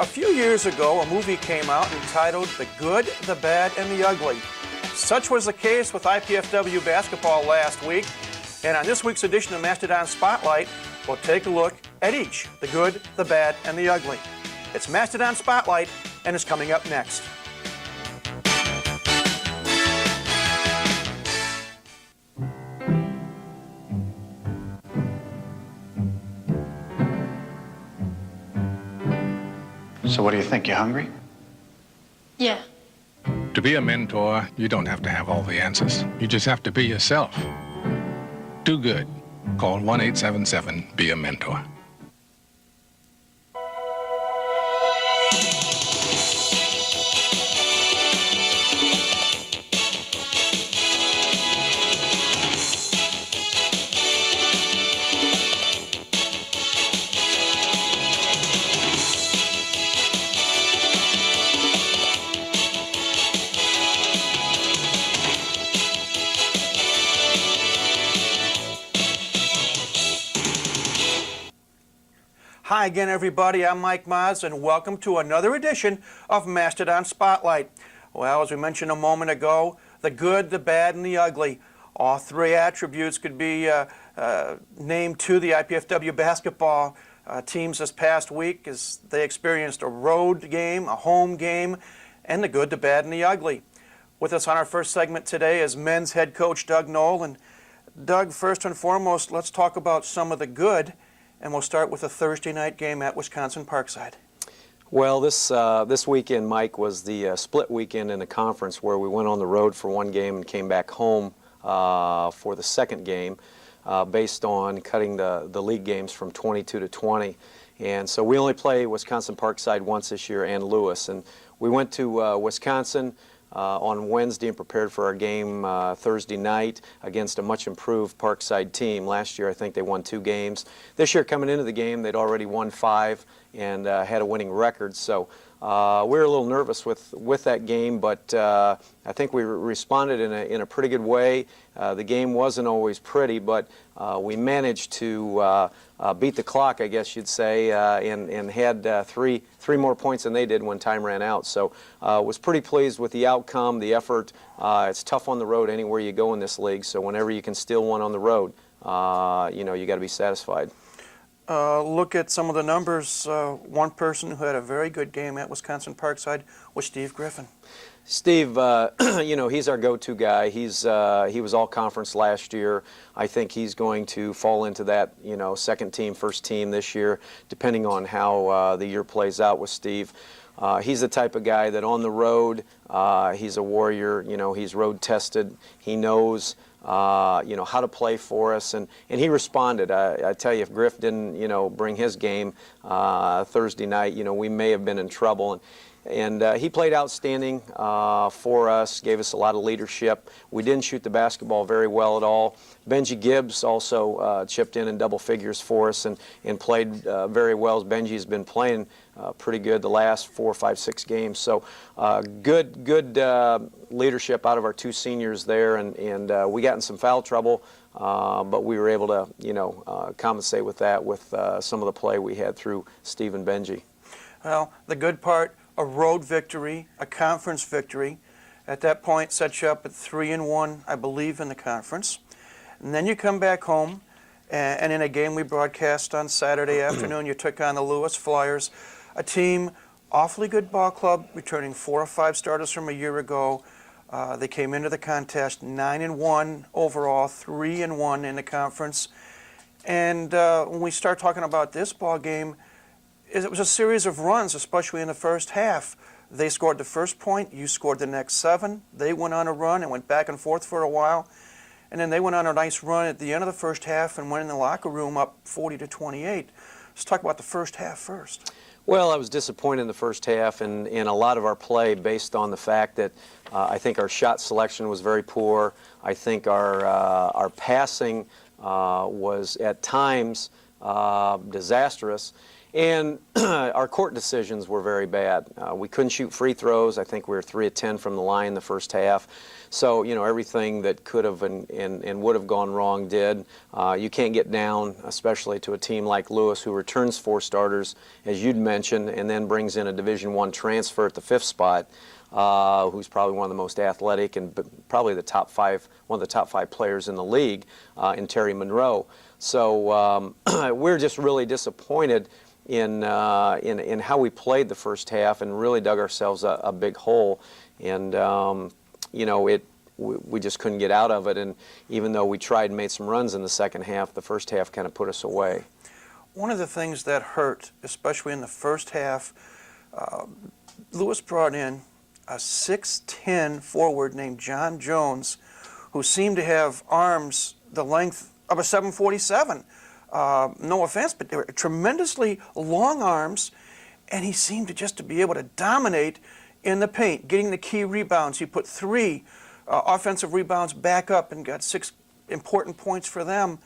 A few years ago, a movie came out entitled The Good, the Bad, and the Ugly. Such was the case with IPFW basketball last week. And on this week's edition of Mastodon Spotlight, we'll take a look at each, the good, the bad, and the ugly. It's Mastodon Spotlight, and it's coming up next. So what do you think? You hungry? Yeah. To be a mentor, you don't have to have all the answers. You just have to be yourself. Do good. Call 1-877-BE-A-MENTOR. Hi again, everybody. I'm Mike Moz, and welcome to another edition of Mastodon Spotlight. Well, as we mentioned a moment ago, the good, the bad, and the ugly. All three attributes could be named to the IPFW basketball teams this past week as they experienced a road game, a home game, and the good, the bad, and the ugly. With us on our first segment today is men's head coach Doug Knoll. And Doug, first and foremost, let's talk about some of the good. And we'll start with a Thursday night game at Wisconsin Parkside. Well, this weekend, Mike, was the split weekend in the conference where we went on the road for one game and came back home for the second game based on cutting the league games from 22 to 20. And so we only play Wisconsin Parkside once this year and Lewis. And we went to Wisconsin on Wednesday and prepared for our game Thursday night against a much improved Parkside team. Last year I think they won 2 games. This year coming into the game they'd already won 5 and had a winning record. So we were a little nervous with that game, but I think we responded in a pretty good way. The game wasn't always pretty, but we managed to beat the clock, I guess you'd say, and had three more points than they did when time ran out. So was pretty pleased with the outcome, the effort. It's tough on the road anywhere you go in this league, so whenever you can steal one on the road, you got to be satisfied. Look at some of the numbers. One person who had a very good game at Wisconsin Parkside was Steve Griffin. Steve, he's our go-to guy. He was all conference last year. I think he's going to fall into that, second team, first team this year, depending on how the year plays out with Steve. He's the type of guy that on the road, he's a warrior. He's road tested. He knows how to play for us, and he responded. I tell you, if Griff didn't, bring his game Thursday night, we may have been in trouble. And he played outstanding for us, gave us a lot of leadership. We didn't shoot the basketball very well at all. Benji Gibbs also chipped in double figures for us and played very well. Benji's been playing pretty good the last 4, 5, 6 games. So good leadership out of our 2 seniors there, and we got in some foul trouble, but we were able to compensate with that with some of the play we had through Steve and Benji. Well, the good part, a road victory, a conference victory. At that point, set you up at 3-1, I believe, in the conference. And then you come back home, and in a game we broadcast on Saturday afternoon, you took on the Lewis Flyers, a team, awfully good ball club, returning 4 or 5 starters from a year ago. They came into the contest 9-1 overall, 3-1 in the conference. And when we start talking about this ball game, it was a series of runs, especially in the first half. They scored the first point, you scored the next 7. They went on a run and went back and forth for a while. And then they went on a nice run at the end of the first half and went in the locker room up 40-28. Let's talk about the first half first. Well, I was disappointed in the first half and in a lot of our play based on the fact that I think our shot selection was very poor. I think our passing was at times disastrous. And our court decisions were very bad. We couldn't shoot free throws. I think we were 3 of 10 from the line in the first half. So, everything that could have and would have gone wrong did. You can't get down, especially to a team like Lewis, who returns 4 starters, as you'd mentioned, and then brings in a Division I transfer at the 5th spot, who's probably one of the most athletic and probably one of the top 5 players in the league, in Terry Monroe. So we're just really disappointed in how we played the first half and really dug ourselves a big hole. And we just couldn't get out of it. And even though we tried and made some runs in the second half, the first half kind of put us away. One of the things that hurt, especially in the first half, Lewis brought in a 6'10" forward named John Jones, who seemed to have arms the length of a 747. No offense, but they were tremendously long arms, and he seemed to be able to dominate in the paint, getting the key rebounds. He put 3 offensive rebounds back up and got 6 important points for them.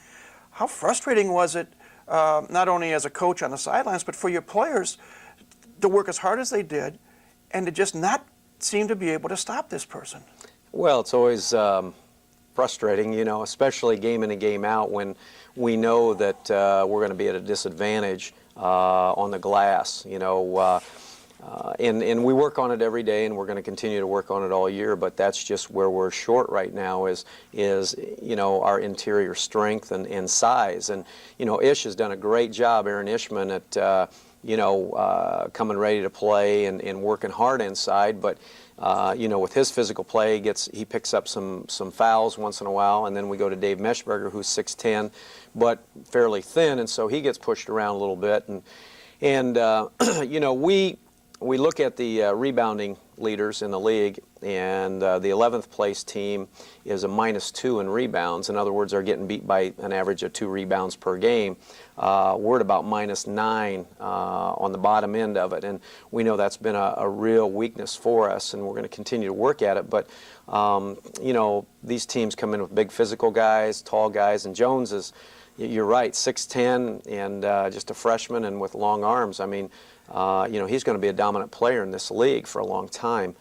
How frustrating was it, not only as a coach on the sidelines, but for your players to work as hard as they did and to just not seem to be able to stop this person? Well, it's always frustrating, especially game in and game out when we know that we're going to be at a disadvantage on the glass, and we work on it every day, and we're going to continue to work on it all year. But that's just where we're short right now is our interior strength and size. And Ish has done a great job, Aaron Ishman, at coming ready to play and working hard inside. But with his physical play, he picks up some fouls once in a while, and then we go to Dave Meshberger, who's 6'10", but fairly thin, and so he gets pushed around a little bit. And we look at the rebounding leaders in the league, and the 11th place team is a -2 in rebounds. In other words, they're getting beat by an average of 2 rebounds per game. We're at about -9 on the bottom end of it, and we know that's been a real weakness for us, and we're going to continue to work at it. But these teams come in with big physical guys, tall guys, and Jones is, you're right, 6'10", and just a freshman and with long arms. I mean, he's going to be a dominant player in this league for a long time.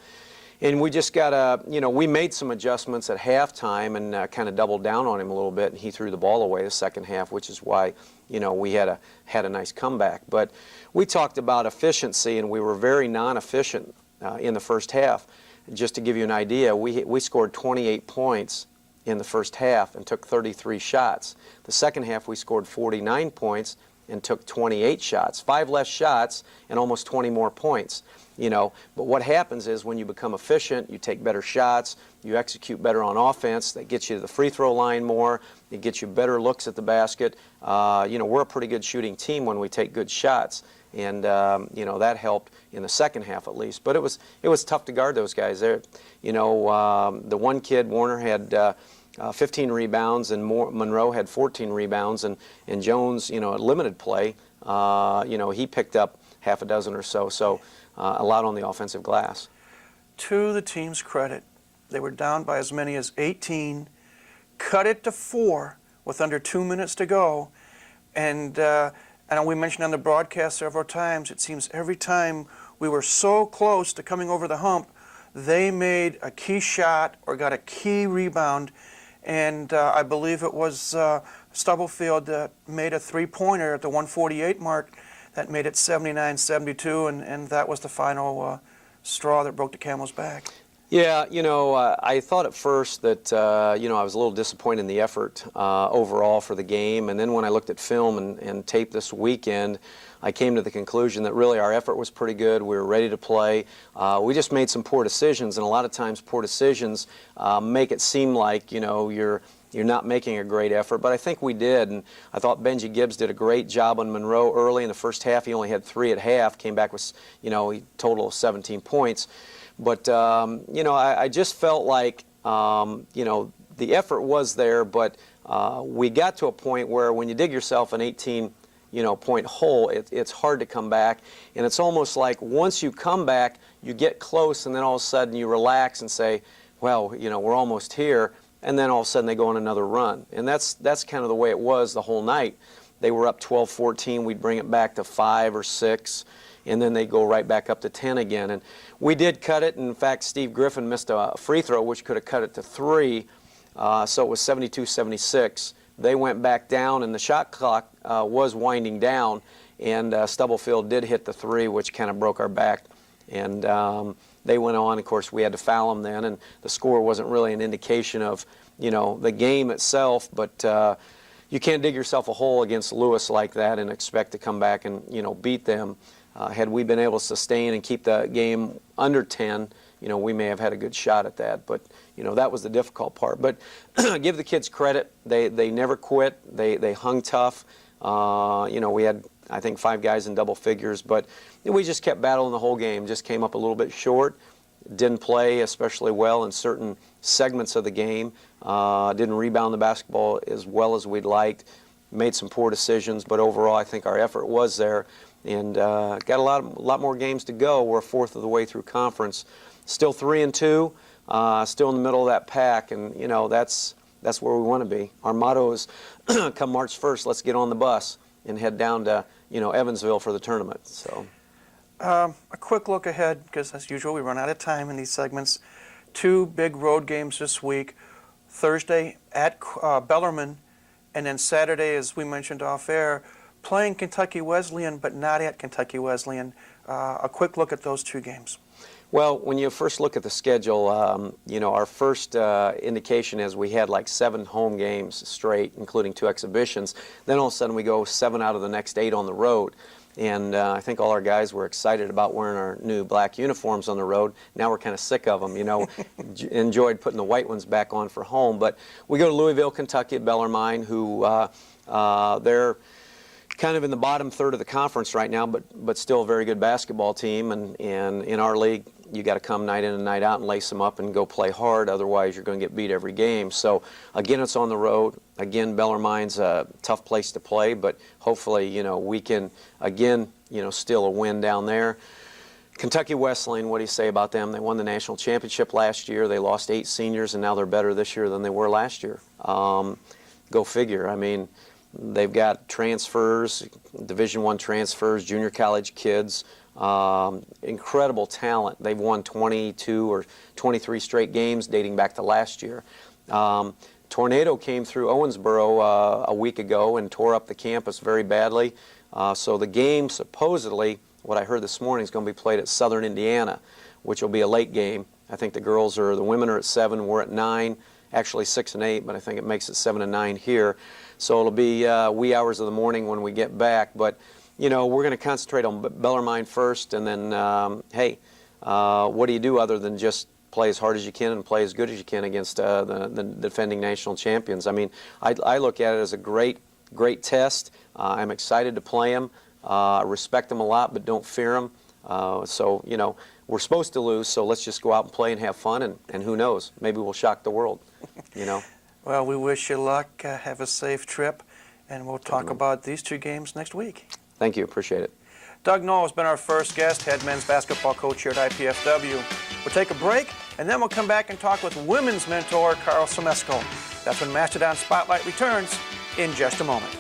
And we just got to, we made some adjustments at halftime and kind of doubled down on him a little bit, and he threw the ball away the second half, which is why, we had a nice comeback. But we talked about efficiency, and we were very non-efficient in the first half. Just to give you an idea, we scored 28 points in the first half and took 33 shots. The second half, we scored 49 points and took 28 shots, 5 less shots and almost 20 more points. But what happens is when you become efficient, you take better shots, you execute better on offense, that gets you to the free throw line more, it gets you better looks at the basket. We're a pretty good shooting team when we take good shots, and that helped in the second half at least. But it was tough to guard those guys there. The one kid, Warner, had 15 rebounds, and Monroe had 14 rebounds, and Jones, at limited play, he picked up half a dozen or so. So a lot on the offensive glass. To the team's credit, they were down by as many as 18, cut it to 4 with under 2 minutes to go, and we mentioned on the broadcast several times, it seems every time we were so close to coming over the hump, they made a key shot or got a key rebound. And I believe it was Stubblefield that made a 3-pointer at the 148 mark that made it 79-72, and that was the final straw that broke the camel's back. Yeah, I thought at first that, I was a little disappointed in the effort overall for the game. And then when I looked at film and tape this weekend, I came to the conclusion that really our effort was pretty good. We were ready to play. We just made some poor decisions, and a lot of times poor decisions make it seem like, you're not making a great effort, but I think we did. And I thought Benji Gibbs did a great job on Monroe early in the first half. He only had 3 at half, came back with, a total of 17 points. But, I just felt like, the effort was there, but we got to a point where when you dig yourself an 18-point hole, it's hard to come back. And it's almost like once you come back, you get close, and then all of a sudden you relax and say, well, we're almost here. And then all of a sudden they go on another run. And that's kind of the way it was the whole night. They were up 12-14. We'd bring it back to 5 or 6. and then they go right back up to 10 again. And we did cut it. In fact, Steve Griffin missed a free throw, which could have cut it to 3, so it was 72-76. They went back down, and the shot clock was winding down, and Stubblefield did hit the 3, which kind of broke our back. And they went on. Of course, we had to foul them then, and the score wasn't really an indication of, you know, the game itself. But you can't dig yourself a hole against Lewis like that and expect to come back and, you know, beat them. Had we been able to sustain and keep the game under 10, you know, we may have had a good shot at that. But, you know, that was the difficult part. But give the kids credit. They never quit. They hung tough. You know, we had, I think, 5 guys in double figures, but we just kept battling the whole game. Just came up a little bit short. Didn't play especially well in certain segments of the game. Didn't rebound the basketball as well as we'd liked. Made some poor decisions, but overall I think our effort was there. And got a lot more games to go. We're a fourth of the way through conference. Still 3-2, still in the middle of that pack, and you know that's where we want to be. Our motto is, come March 1st, let's get on the bus and head down to, you know, Evansville for the tournament. So. A quick look ahead, because as usual we run out of time in these segments. 2 big road games this week. Thursday at Bellarmine, and then Saturday, as we mentioned off air, playing Kentucky Wesleyan, but not at Kentucky Wesleyan. A quick look at those 2 games. Well, when you first look at the schedule, you know, our first indication is we had like 7 home games straight, including 2 exhibitions. Then all of a sudden we go 7 out of the next 8 on the road. And I think all our guys were excited about wearing our new black uniforms on the road. Now we're kind of sick of them, you know. Enjoyed putting the white ones back on for home. But we go to Louisville, Kentucky at Bellarmine, who they're kind of in the bottom third of the conference right now, but still a very good basketball team. And in our league, you got to come night in and night out and lace them up and go play hard. Otherwise, you're going to get beat every game. So again, it's on the road. Again, Bellarmine's a tough place to play, but hopefully, you know, we can again, you know, steal a win down there. Kentucky Wesleyan, what do you say about them? They won the national championship last year. They lost 8 seniors, and now they're better this year than they were last year. Go figure. I mean, they've got transfers, Division I transfers, junior college kids, incredible talent. They've won 22 or 23 straight games dating back to last year. Tornado came through Owensboro a week ago and tore up the campus very badly. So the game, supposedly, what I heard this morning, is going to be played at Southern Indiana, which will be a late game. I think the women are at 7, we're at 9, actually 6 and 8, but I think it makes it 7 and 9 here. So it'll be wee hours of the morning when we get back. But, you know, we're going to concentrate on Bellarmine first, and then, hey, what do you do other than just play as hard as you can and play as good as you can against the defending national champions? I mean, I look at it as a great test. I'm excited to play them. I respect them a lot, but don't fear them. So, you know, we're supposed to lose, so let's just go out and play and have fun, and who knows, maybe we'll shock the world, you know. Well, we wish you luck. Have a safe trip, and we'll talk about these 2 games next week. Thank you. Appreciate it. Doug Knoll has been our first guest, head men's basketball coach here at IPFW. We'll take a break, and then we'll come back and talk with women's mentor Carl Semesco. That's when Mastodon Spotlight returns in just a moment.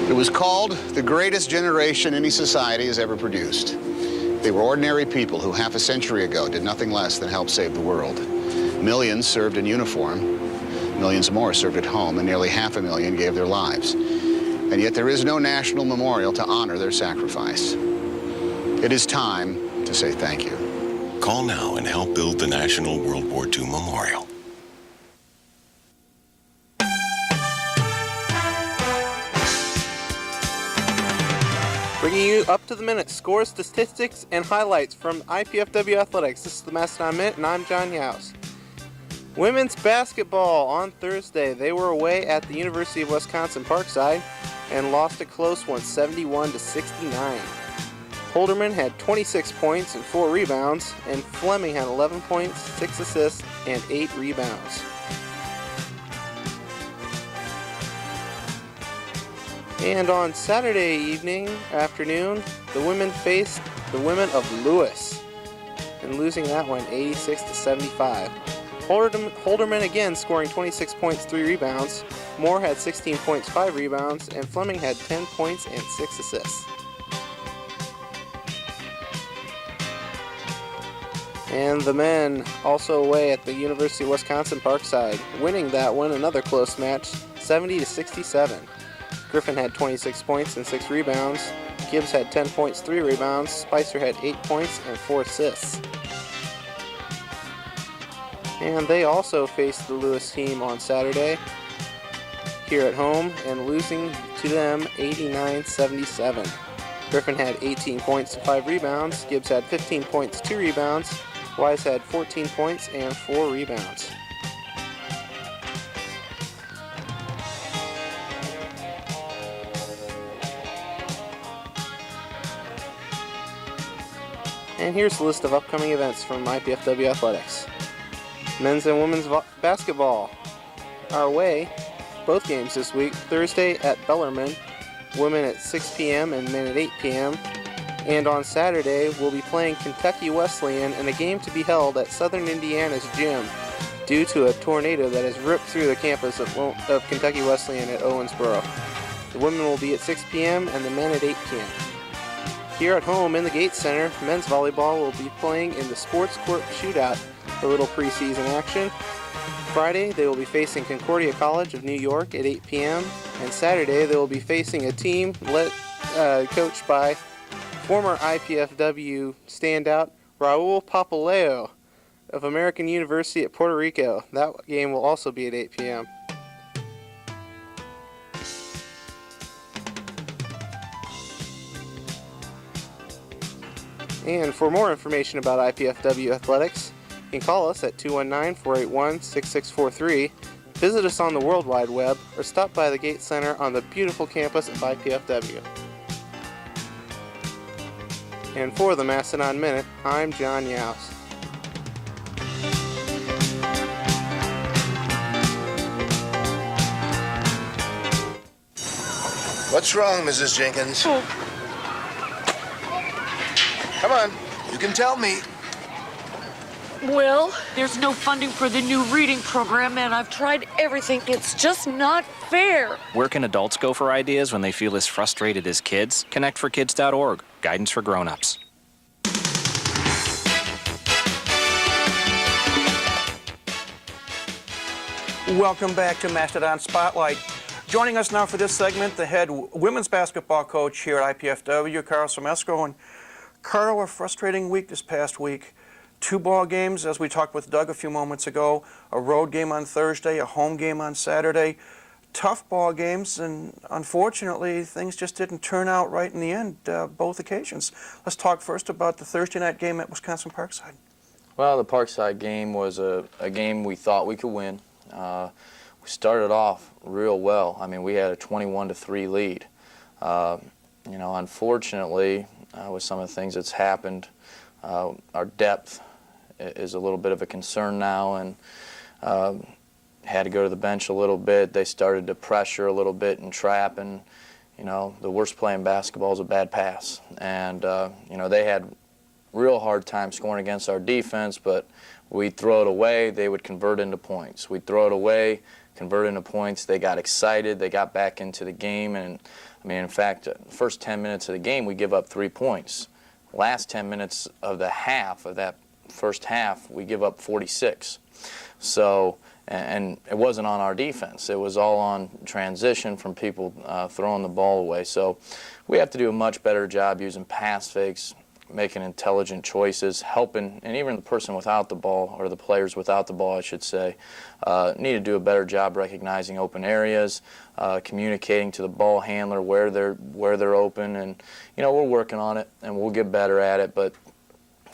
It was called the greatest generation any society has ever produced. They were ordinary people who half a century ago did nothing less than help save the world. Millions served in uniform, millions more served at home, and nearly 500,000 gave their lives. And yet there is no national memorial to honor their sacrifice. It is time to say thank you. Call now and help build the National World War II Memorial. Bringing you up-to-the-minute scores, statistics, and highlights from IPFW Athletics. This is the Mastodon Minute, and I'm John Yaus. Women's basketball on Thursday. They were away at the University of Wisconsin Parkside and lost a close one, 71-69. Holderman had 26 points and 4 rebounds, and Fleming had 11 points, 6 assists, and 8 rebounds. And on Saturday afternoon, the women faced the women of Lewis, and losing that one 86-75. Holderman again scoring 26 points, 3 rebounds. Moore had 16 points, 5 rebounds, and Fleming had 10 points and 6 assists. And the men also away at the University of Wisconsin Parkside, winning that one, another close match, 70-67. Griffin had 26 points and 6 rebounds. Gibbs had 10 points, 3 rebounds. Spicer had 8 points and 4 assists. And they also faced the Lewis team on Saturday here at home and losing to them 89-77. Griffin had 18 points and 5 rebounds. Gibbs had 15 points, 2 rebounds. Wise had 14 points and 4 rebounds. And here's the list of upcoming events from IPFW Athletics. Men's and women's basketball are away, both games this week. Thursday at Bellarmine, women at 6 p.m. and men at 8 p.m. And on Saturday, we'll be playing Kentucky Wesleyan in a game to be held at Southern Indiana's gym due to a tornado that has ripped through the campus of Kentucky Wesleyan at Owensboro. The women will be at 6 p.m. and the men at 8 p.m. Here at home in the Gates Center, men's volleyball will be playing in the Sports Court Shootout, a little preseason action. Friday, they will be facing Concordia College of New York at 8 p.m. And Saturday, they will be facing a team coached by former IPFW standout Raul Papaleo of American University at Puerto Rico. That game will also be at 8 p.m. And for more information about IPFW athletics, you can call us at 219-481-6643, visit us on the World Wide Web, or stop by the Gates Center on the beautiful campus of IPFW. And for the Mastodon Minute, I'm John Yaus. What's wrong, Mrs. Jenkins? Come on, you can tell me. Well, there's no funding for the new reading program, and I've tried everything. It's just not fair. Where can adults go for ideas when they feel as frustrated as kids? ConnectForKids.org, guidance for grown-ups. Welcome back to Mastodon Spotlight. Joining us now for this segment, the head women's basketball coach here at IPFW, Carl Somesco. And Carl, a frustrating week this past week. 2 ball games, as we talked with Doug a few moments ago, a road game on Thursday, a home game on Saturday. Tough ball games, and unfortunately, things just didn't turn out right in the end, both occasions. Let's talk first about the Thursday night game at Wisconsin Parkside. Well, the Parkside game was a game we thought we could win. We started off real well. I mean, we had a 21-3 lead. Unfortunately, with some of the things that's happened, our depth is a little bit of a concern now, and had to go to the bench a little bit. They started to pressure a little bit and trap, and the worst play in basketball is a bad pass. And they had real hard time scoring against our defense, but we'd throw it away, they would convert into points. We'd throw it away, convert into points. They got excited, they got back into the game, and in fact, the first 10 minutes of the game, we give up 3 points. Last 10 minutes of the half, of that first half, we give up 46. So, and it wasn't on our defense. It was all on transition from people throwing the ball away. So we have to do a much better job using pass fakes, making intelligent choices, helping, and even the person without the ball, or the players without the ball, I should say, need to do a better job recognizing open areas, communicating to the ball handler where they're open, and we're working on it, and we'll get better at it. But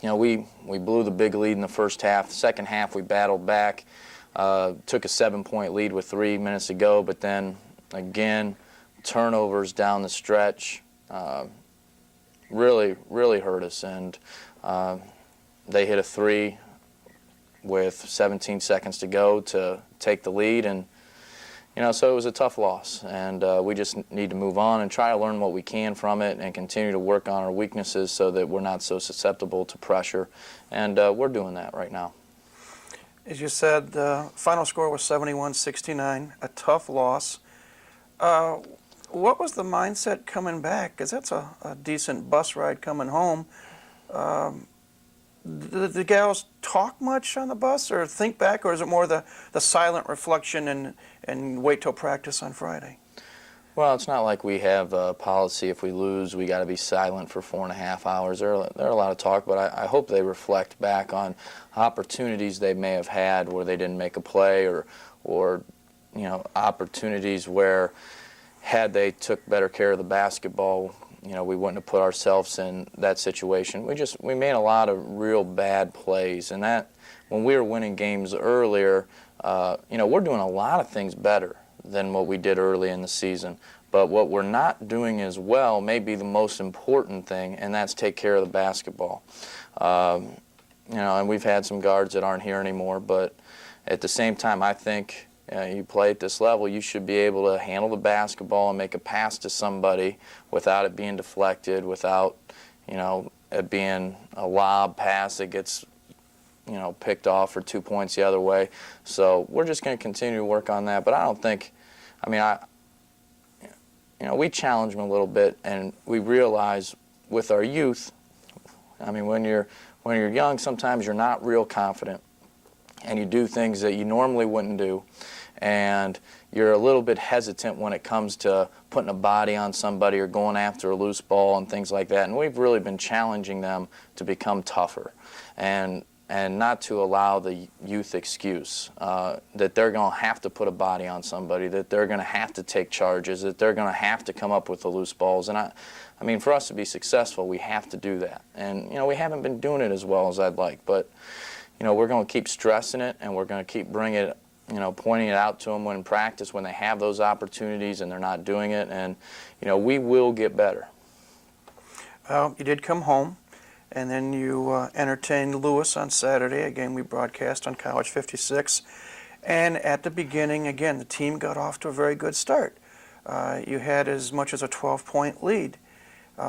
we blew the big lead in the first half. The second half we battled back, took a 7-point lead with 3 minutes to go, but then again turnovers down the stretch. Really hurt us, and they hit a 3 with 17 seconds to go to take the lead, and so it was a tough loss, and we just need to move on and try to learn what we can from it and continue to work on our weaknesses so that we're not so susceptible to pressure, and we're doing that right now. As you said, the final score was 71-69, a tough loss. What was the mindset coming back? Because that's a decent bus ride coming home. Did the gals talk much on the bus or think back, or is it more the silent reflection and wait till practice on Friday? Well, it's not like we have a policy if we lose, we got to be silent for 4.5 hours. There are a lot of talk, but I hope they reflect back on opportunities they may have had where they didn't make a play, or you know, opportunities where had they took better care of the basketball, you know, we wouldn't have put ourselves in that situation. We made a lot of real bad plays, and that when we were winning games earlier, you know, we're doing a lot of things better than what we did early in the season. But what we're not doing as well may be the most important thing, and that's take care of the basketball. You know, and we've had some guards that aren't here anymore, but at the same time, I think you play at this level, you should be able to handle the basketball and make a pass to somebody without it being deflected, without, you know, it being a lob pass that gets, you know, picked off for 2 points the other way. So we're just going to continue to work on that. But I don't think, I mean, you know, we challenge them a little bit, and we realize with our youth, I mean, when you're young, sometimes you're not real confident, and you do things that you normally wouldn't do, and you're a little bit hesitant when it comes to putting a body on somebody or going after a loose ball and things like that. And we've really been challenging them to become tougher and not to allow the youth excuse that they're going to have to put a body on somebody, that they're going to have to take charges, that they're going to have to come up with the loose balls. And I mean, for us to be successful, we have to do that. And, you know, we haven't been doing it as well as I'd like, but, you know, we're going to keep stressing it, and we're going to keep bringing it, you know, pointing it out to them when in practice, when they have those opportunities and they're not doing it. And, you know, we will get better. Well, you did come home, and then you entertained Lewis on Saturday, a game we broadcast on College 56. And at the beginning, again, the team got off to a very good start. You had as much as a 12-point lead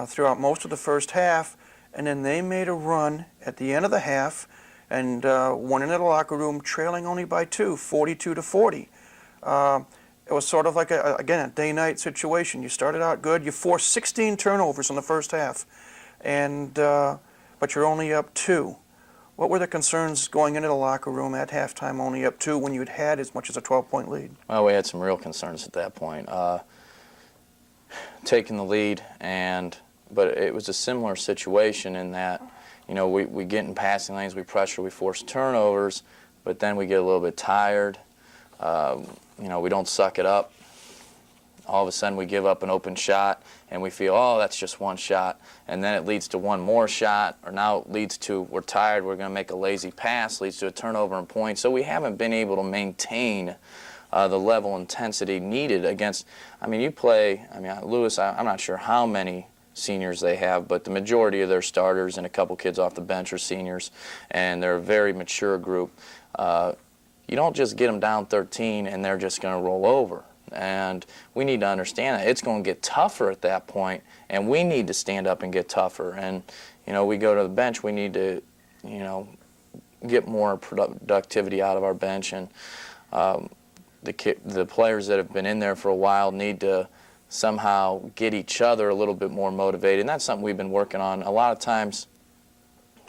throughout most of the first half, and then they made a run at the end of the half and went into the locker room trailing only by 2, 42-40. It was sort of like, again, a day-night situation. You started out good. You forced 16 turnovers in the first half, and but you're only up 2. What were the concerns going into the locker room at halftime, only up 2, when you'd had as much as a 12-point lead? Well, we had some real concerns at that point. Taking the lead, but it was a similar situation in that, you know, we get in passing lanes, we pressure, we force turnovers, but then we get a little bit tired. You know, we don't suck it up. All of a sudden we give up an open shot, and we feel, oh, that's just one shot. And then it leads to one more shot, or now it leads to, we're tired, we're going to make a lazy pass, leads to a turnover and point. So we haven't been able to maintain the level of intensity needed against, I mean, you play, I mean, Lewis, I'm not sure how many seniors they have, but the majority of their starters and a couple kids off the bench are seniors, and they're a very mature group. You don't just get them down 13 and they're just going to roll over. And we need to understand that it's going to get tougher at that point, and we need to stand up and get tougher. And, you know, we go to the bench, we need to, you know, get more productivity out of our bench. And the players that have been in there for a while need to somehow get each other a little bit more motivated. And that's something we've been working on. A lot of times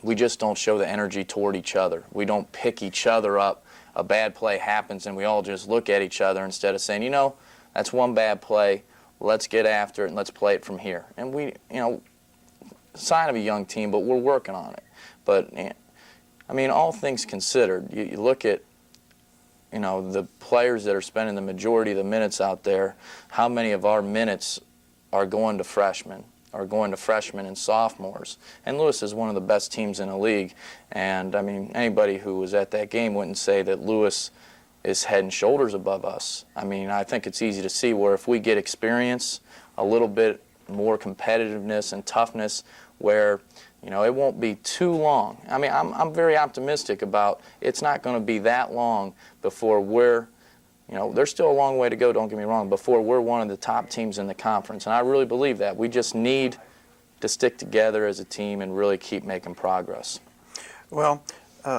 we just don't show the energy toward each other. We don't pick each other up. A bad play happens and we all just look at each other instead of saying, you know, that's one bad play, let's get after it and let's play it from here. And we, you know, sign of a young team, but we're working on it. But, I mean, all things considered, you look at, you know, the players that are spending the majority of the minutes out there, how many of our minutes are going to freshmen? Are going to freshmen and sophomores. And Lewis is one of the best teams in the league. And, I mean, anybody who was at that game wouldn't say that Lewis is head and shoulders above us. I mean, I think it's easy to see where if we get experience, a little bit more competitiveness and toughness, where, you know, it won't be too long. I mean, I'm very optimistic about it's not going to be that long before we're, you know, there's still a long way to go, don't get me wrong, before we're one of the top teams in the conference. And I really believe that. We just need to stick together as a team and really keep making progress. Well,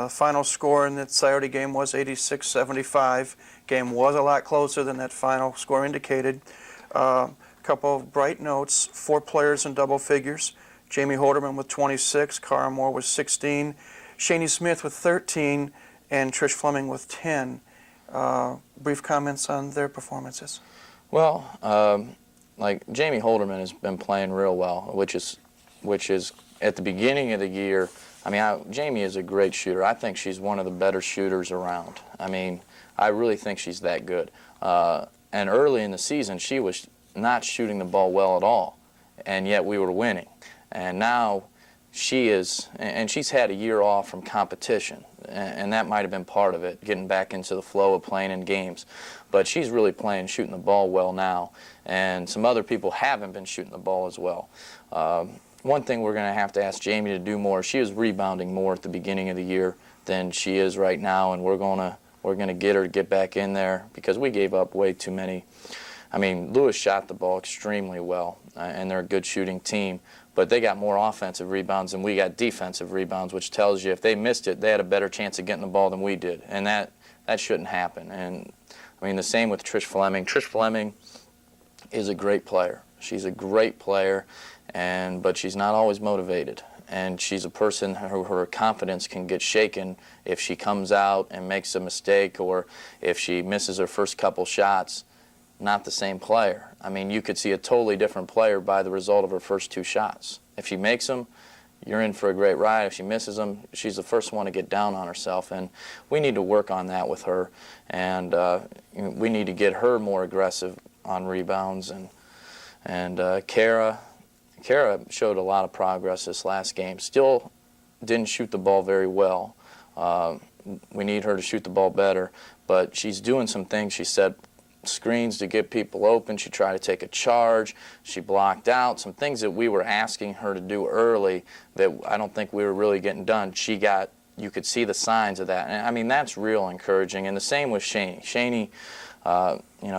Final score in that Saturday game was 86-75. Game was a lot closer than that final score indicated. A couple of bright notes, 4 players in double figures. Jamie Holderman with 26, Cara Moore with 16, Shani Smith with 13, and Trish Fleming with 10. Brief comments on their performances. Well, like Jamie Holderman has been playing real well, which is at the beginning of the year. I mean, Jamie is a great shooter. I think she's one of the better shooters around. I mean, I really think she's that good. And early in the season, she was not shooting the ball well at all, and yet we were winning. And now she is, and she's had a year off from competition, and that might have been part of it, getting back into the flow of playing in games. But she's really shooting the ball well now, and some other people haven't been shooting the ball as well. One thing we're going to have to ask Jamie to do more, she was rebounding more at the beginning of the year than she is right now, and we're going to get her to get back in there because we gave up way too many. I mean, Lewis shot the ball extremely well, and they're a good shooting team, but they got more offensive rebounds than we got defensive rebounds, which tells you if they missed it, they had a better chance of getting the ball than we did, and that shouldn't happen. And I mean, the same with Trish Fleming. Trish Fleming is a great player. She's a great player, but she's not always motivated. And she's a person who her confidence can get shaken if she comes out and makes a mistake or if she misses her first couple shots. Not the same player. I mean, you could see a totally different player by the result of her first 2 shots. If she makes them, you're in for a great ride. If she misses them, she's the first one to get down on herself. And we need to work on that with her. And we need to get her more aggressive on rebounds. And Cara showed a lot of progress this last game. Still didn't shoot the ball very well. We need her to shoot the ball better. But she's doing some things. She set screens to get people open. She tried to take a charge. She blocked out. Some things that we were asking her to do early that I don't think we were really getting done. You could see the signs of that. And I mean, that's real encouraging. And the same with Shani. Shani,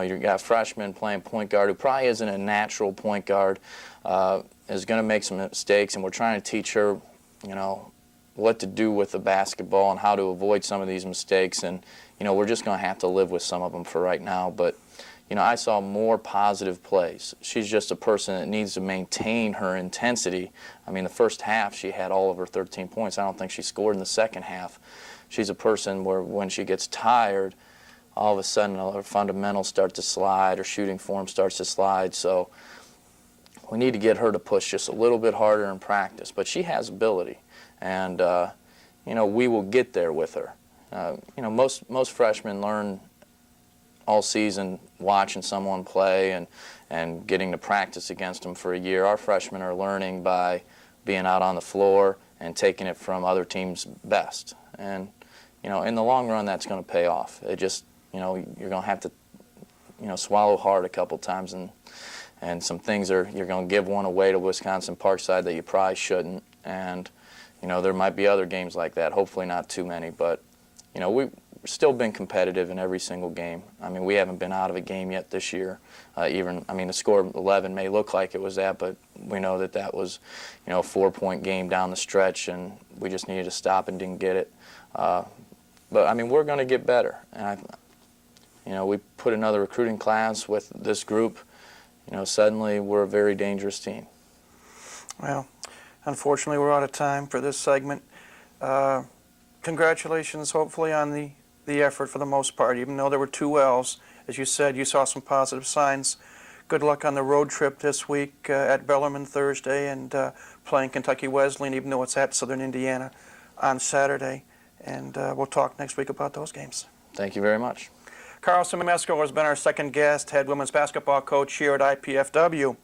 you've got a freshman playing point guard who probably isn't a natural point guard, is going to make some mistakes, and we're trying to teach her, what to do with the basketball and how to avoid some of these mistakes. And, we're just going to have to live with some of them for right now. But, I saw more positive plays. She's just a person that needs to maintain her intensity. I mean, the first half, she had all of her 13 points. I don't think she scored in the second half. She's a person where when she gets tired, all of a sudden her fundamentals start to slide, her shooting form starts to slide. So we need to get her to push just a little bit harder in practice. But she has ability, and we will get there with her. Most freshmen learn all season watching someone play and getting to practice against them for a year. Our freshmen are learning by being out on the floor and taking it from other teams' best. And in the long run, that's going to pay off. It just you're going to have to swallow hard a couple times, and some things you're going to give one away to Wisconsin Parkside that you probably shouldn't. And there might be other games like that. Hopefully not too many, but we've still been competitive in every single game. I mean, we haven't been out of a game yet this year. The score of 11 may look like it was that, but we know that was, a 4-point game down the stretch, and we just needed to stop and didn't get it. But we're going to get better. And we put another recruiting class with this group. Suddenly we're a very dangerous team. Well, unfortunately, we're out of time for this segment. Congratulations, hopefully, on the effort for the most part. Even though there were 2 L's, as you said, you saw some positive signs. Good luck on the road trip this week at Bellarmine Thursday and playing Kentucky Wesleyan, even though it's at Southern Indiana, on Saturday. And we'll talk next week about those games. Thank you very much. Carlson Mesco has been our second guest, head women's basketball coach here at IPFW.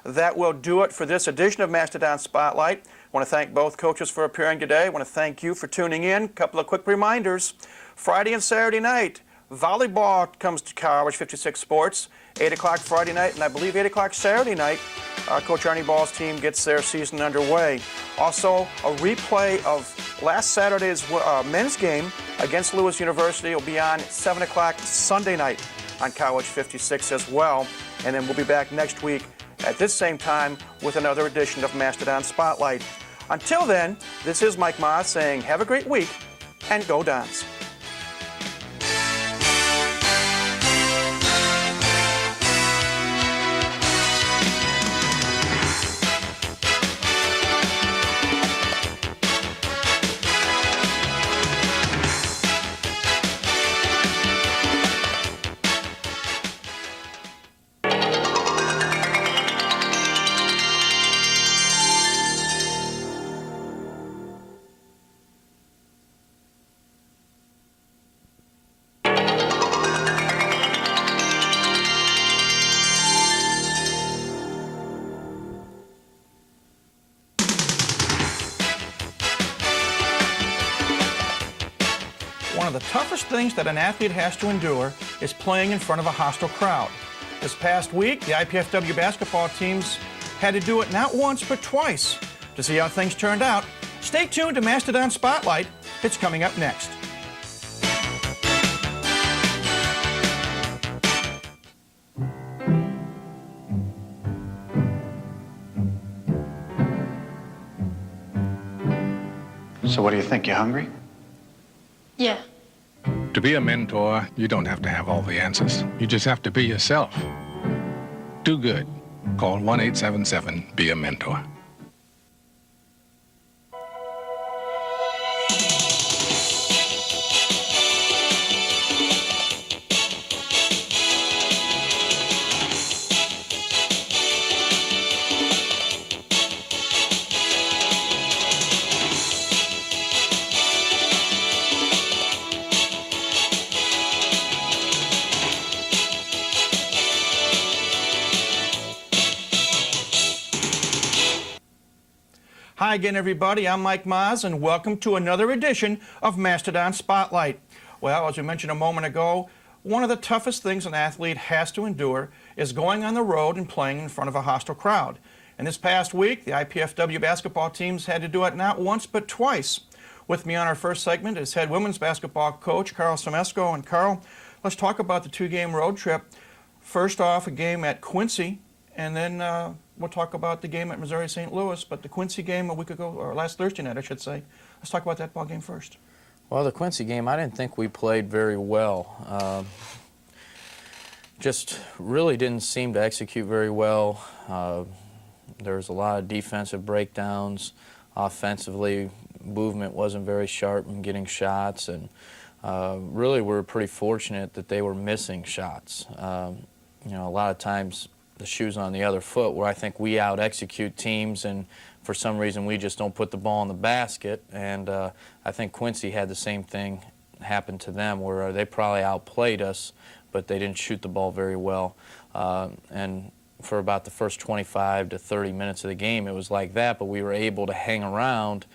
That will do it for this edition of Mastodon Spotlight. I want to thank both coaches for appearing today. I want to thank you for tuning in. A couple of quick reminders. Friday and Saturday night, volleyball comes to College 56 Sports. 8 o'clock Friday night, and I believe 8 o'clock Saturday night, Coach Arnie Ball's team gets their season underway. Also, a replay of last Saturday's men's game against Lewis University will be on 7 o'clock Sunday night on College 56 as well. And then we'll be back next week at this same time with another edition of Mastodon Spotlight. Until then, this is Mike Moss saying have a great week and go Dons. One of the toughest things that an athlete has to endure is playing in front of a hostile crowd. This past week, the IPFW basketball teams had to do it not once but twice. To see how things turned out, stay tuned to Mastodon Spotlight. It's coming up next. So what do you think? You hungry? Yeah. To be a mentor, you don't have to have all the answers. You just have to be yourself. Do good. Call 1-877-BE-A-MENTOR. Hi again, everybody. I'm Mike Maz, and welcome to another edition of Mastodon Spotlight. Well, as we mentioned a moment ago, one of the toughest things an athlete has to endure is going on the road and playing in front of a hostile crowd. And this past week, the IPFW basketball teams had to do it not once but twice. With me on our first segment is head women's basketball coach Carl Somesco. And Carl, let's talk about the two-game road trip. First off, a game at Quincy, and then we'll talk about the game at Missouri St. Louis, but the Quincy game a week ago, or last Thursday night, I should say. Let's talk about that ball game first. Well, the Quincy game, I didn't think we played very well. Just really didn't seem to execute very well. There was a lot of defensive breakdowns. Offensively, movement wasn't very sharp in getting shots, and really we were pretty fortunate that they were missing shots. You know, a lot of times the shoe's on the other foot, where I think we out-execute teams, and for some reason we just don't put the ball in the basket. And I think Quincy had the same thing happen to them, where they probably outplayed us, but they didn't shoot the ball very well. And for about the first 25 to 30 minutes of the game, it was like that, but we were able to hang around.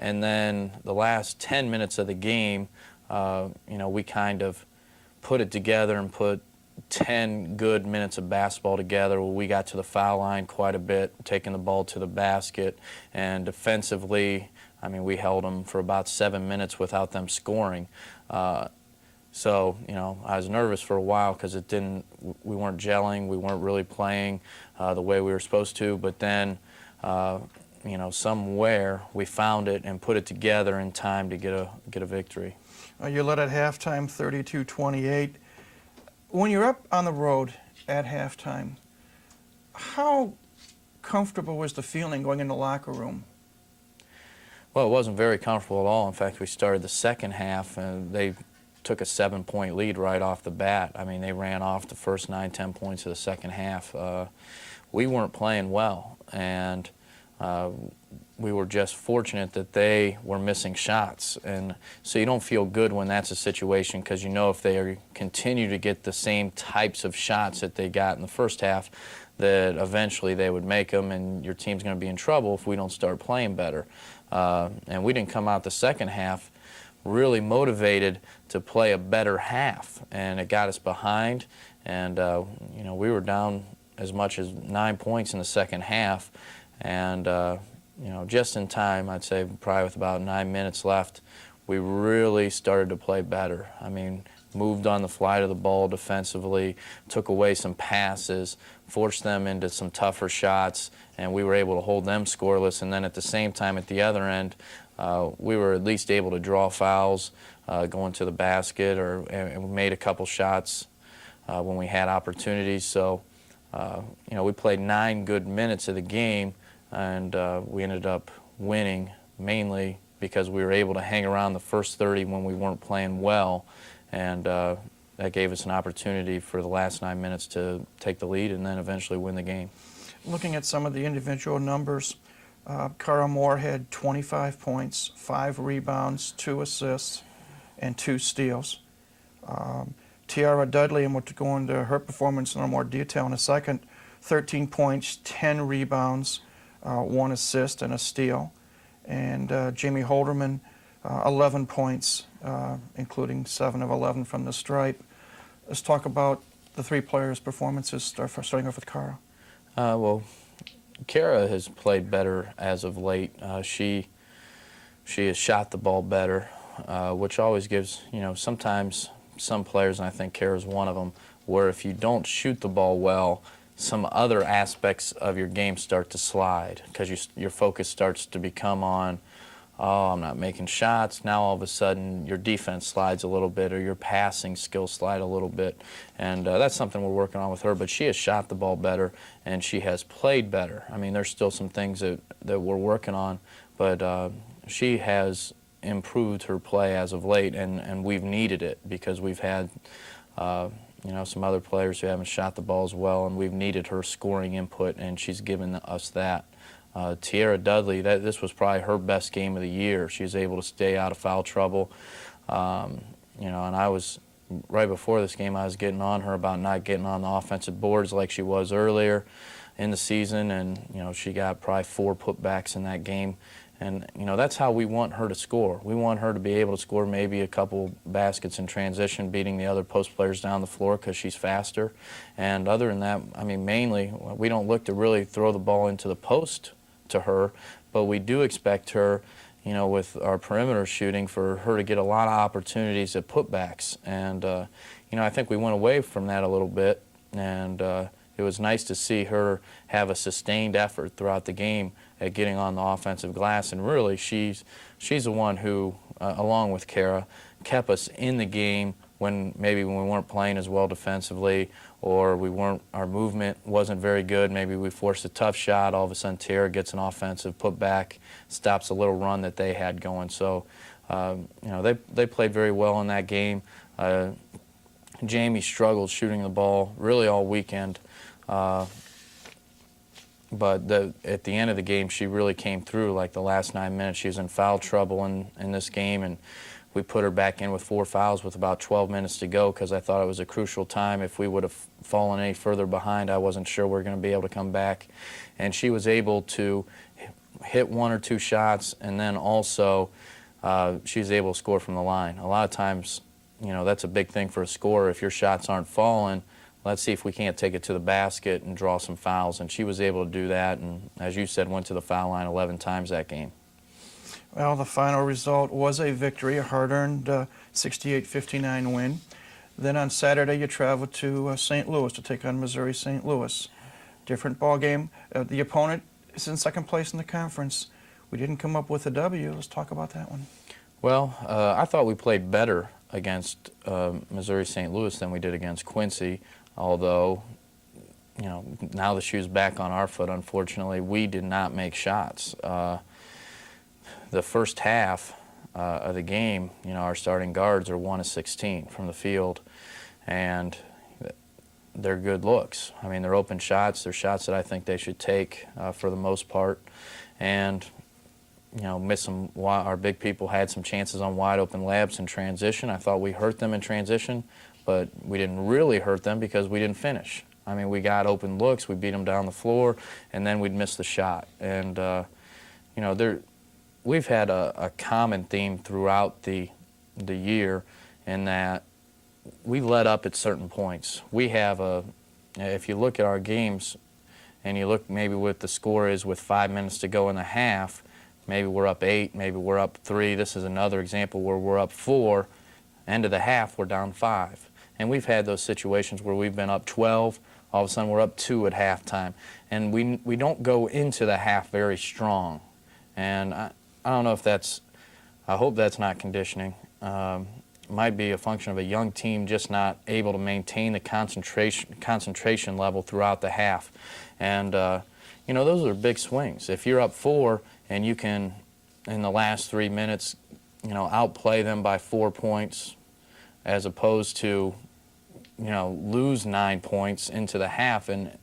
And then the last 10 minutes of the game, you know, we kind of put it together and put 10 good minutes of basketball together, where we got to the foul line quite a bit, taking the ball to the basket. And defensively, I mean, we held them for about 7 minutes without them scoring. So, you know, I was nervous for a while because we weren't gelling, we weren't really playing the way we were supposed to. But then, you know, somewhere we found it and put it together in time to get a victory. You led at halftime 32-28. When you're up on the road at halftime, how comfortable was the feeling going in the locker room? Well, it wasn't very comfortable at all. In fact, we started the second half, and they took a 7-point lead right off the bat. I mean, they ran off the first 9-10 points of the second half. We weren't playing well, and we were just fortunate that they were missing shots. And so you don't feel good when that's a situation, because you know if they continue to get the same types of shots that they got in the first half, that eventually they would make them, and your team's going to be in trouble if we don't start playing better. And we didn't come out the second half really motivated to play a better half, and it got us behind. And you know, we were down as much as 9 points in the second half, and you know, just in time, I'd say probably with about 9 minutes left, we really started to play better. I mean, moved on the fly to the ball defensively, took away some passes, forced them into some tougher shots, and we were able to hold them scoreless. And then at the same time, at the other end, we were at least able to draw fouls going to the basket, and we made a couple shots when we had opportunities. So, we played 9 good minutes of the game, and we ended up winning mainly because we were able to hang around the first 30 when we weren't playing well, and that gave us an opportunity for the last 9 minutes to take the lead and then eventually win the game. Looking at some of the individual numbers, Cara Moore had 25 points, 5 rebounds, 2 assists, and 2 steals. Tiara Dudley, and we'll go into her performance in a little more detail in a second, 13 points, 10 rebounds, 1 assist, and a steal. And Jamie Holderman, 11 points, including 7 of 11 from the stripe. Let's talk about the 3 players' performances, starting off with Cara. Well, Cara has played better as of late. She has shot the ball better, which always gives, sometimes some players, and I think Cara's one of them, where if you don't shoot the ball well, some other aspects of your game start to slide because your focus starts to become on, oh, I'm not making shots. Now all of a sudden your defense slides a little bit or your passing skills slide a little bit. And that's something we're working on with her. But she has shot the ball better and she has played better. I mean, there's still some things that we're working on, but she has improved her play as of late, and we've needed it because we've had some other players who haven't shot the ball as well, and we've needed her scoring input, and she's given us that. Tiara Dudley, this was probably her best game of the year. She was able to stay out of foul trouble. And I was, right before this game, I was getting on her about not getting on the offensive boards like she was earlier in the season, and, she got probably 4 putbacks in that game. And, that's how we want her to score. We want her to be able to score maybe a couple baskets in transition, beating the other post players down the floor because she's faster. And other than that, I mean, mainly, we don't look to really throw the ball into the post to her, but we do expect her, with our perimeter shooting, for her to get a lot of opportunities at putbacks. And, I think we went away from that a little bit, and it was nice to see her have a sustained effort throughout the game at getting on the offensive glass. And really, she's the one who, along with Cara, kept us in the game when we weren't playing as well defensively, or our movement wasn't very good. Maybe we forced a tough shot. All of a sudden, Tiara gets an offensive putback, stops a little run that they had going. So, they played very well in that game. Jamie struggled shooting the ball really all weekend. But at the end of the game, she really came through. Like the last 9 minutes, she was in foul trouble in this game, and we put her back in with 4 fouls with about 12 minutes to go because I thought it was a crucial time. If we would have fallen any further behind, I wasn't sure we were going to be able to come back. And she was able to hit 1 or 2 shots, and then also she was able to score from the line. A lot of times, that's a big thing for a scorer. If your shots aren't falling, let's see if we can't take it to the basket and draw some fouls. And she was able to do that, and as you said, went to the foul line 11 times that game. Well, the final result was a victory, a hard-earned 68-59 win. Then on Saturday, you traveled to St. Louis to take on Missouri St. Louis. Different ball game. The opponent is in second place in the conference. We didn't come up with a W. Let's talk about that one. Well, I thought we played better against Missouri St. Louis than we did against Quincy, although, now the shoe's back on our foot, unfortunately. We did not make shots. The first half of the game, our starting guards are 1 of 16 from the field, and they're good looks. I mean, they're open shots. They're shots that I think they should take for the most part, and miss them. Our big people had some chances on wide open layups in transition. I thought we hurt them in transition, but we didn't really hurt them because we didn't finish. I mean, we got open looks, we beat them down the floor, and then we'd miss the shot. And we've had a common theme throughout the year in that we let up at certain points. We have if you look at our games and you look maybe what the score is with 5 minutes to go in the half, maybe we're up 8, maybe we're up 3. This is another example where we're up 4. End of the half, we're down 5. And we've had those situations where we've been up 12, all of a sudden we're up 2 at halftime. And we don't go into the half very strong. And I don't know if that's I hope that's not conditioning. Might be a function of a young team just not able to maintain the concentration level throughout the half. And, you know, those are big swings. If you're up 4 and you can, in the last 3 minutes, you know, outplay them by 4 points as opposed to, you know, lose 9 points into the half, and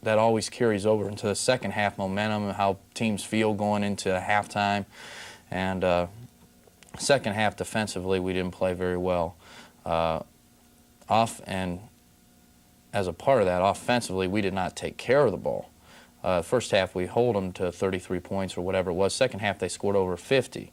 that always carries over into the second half momentum and how teams feel going into halftime. And second half defensively, we didn't play very well. And as a part of that, offensively, we did not take care of the ball. First half, we hold them to 33 points or whatever it was. Second half, they scored over 50.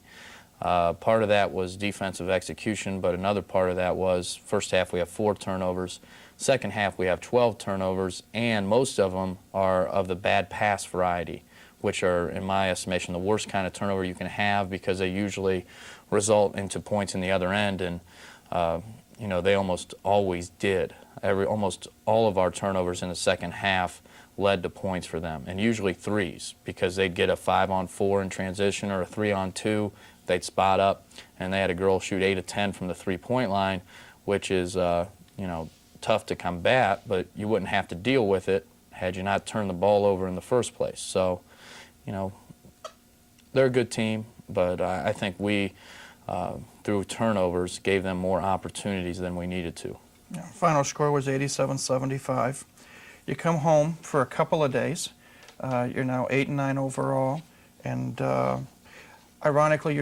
Part of that was defensive execution, but another part of that was first half we have 4 turnovers. Second half we have 12 turnovers, and most of them are of the bad pass variety, which are, in my estimation, the worst kind of turnover you can have because they usually result into points in the other end, and you know, they almost always did. Almost all of our turnovers in the second half led to points for them, and usually threes, because they'd get a 5-on-4 in transition or a 3-on-2. They'd spot up, and they had a girl shoot 8 of 10 from the three-point line, which is, you know, tough to combat, but you wouldn't have to deal with it had you not turned the ball over in the first place. So, you know, they're a good team, but I think we, through turnovers, gave them more opportunities than we needed to. Yeah, final score was 87-75. You come home for a couple of days. You're now 8-9 overall, and ironically,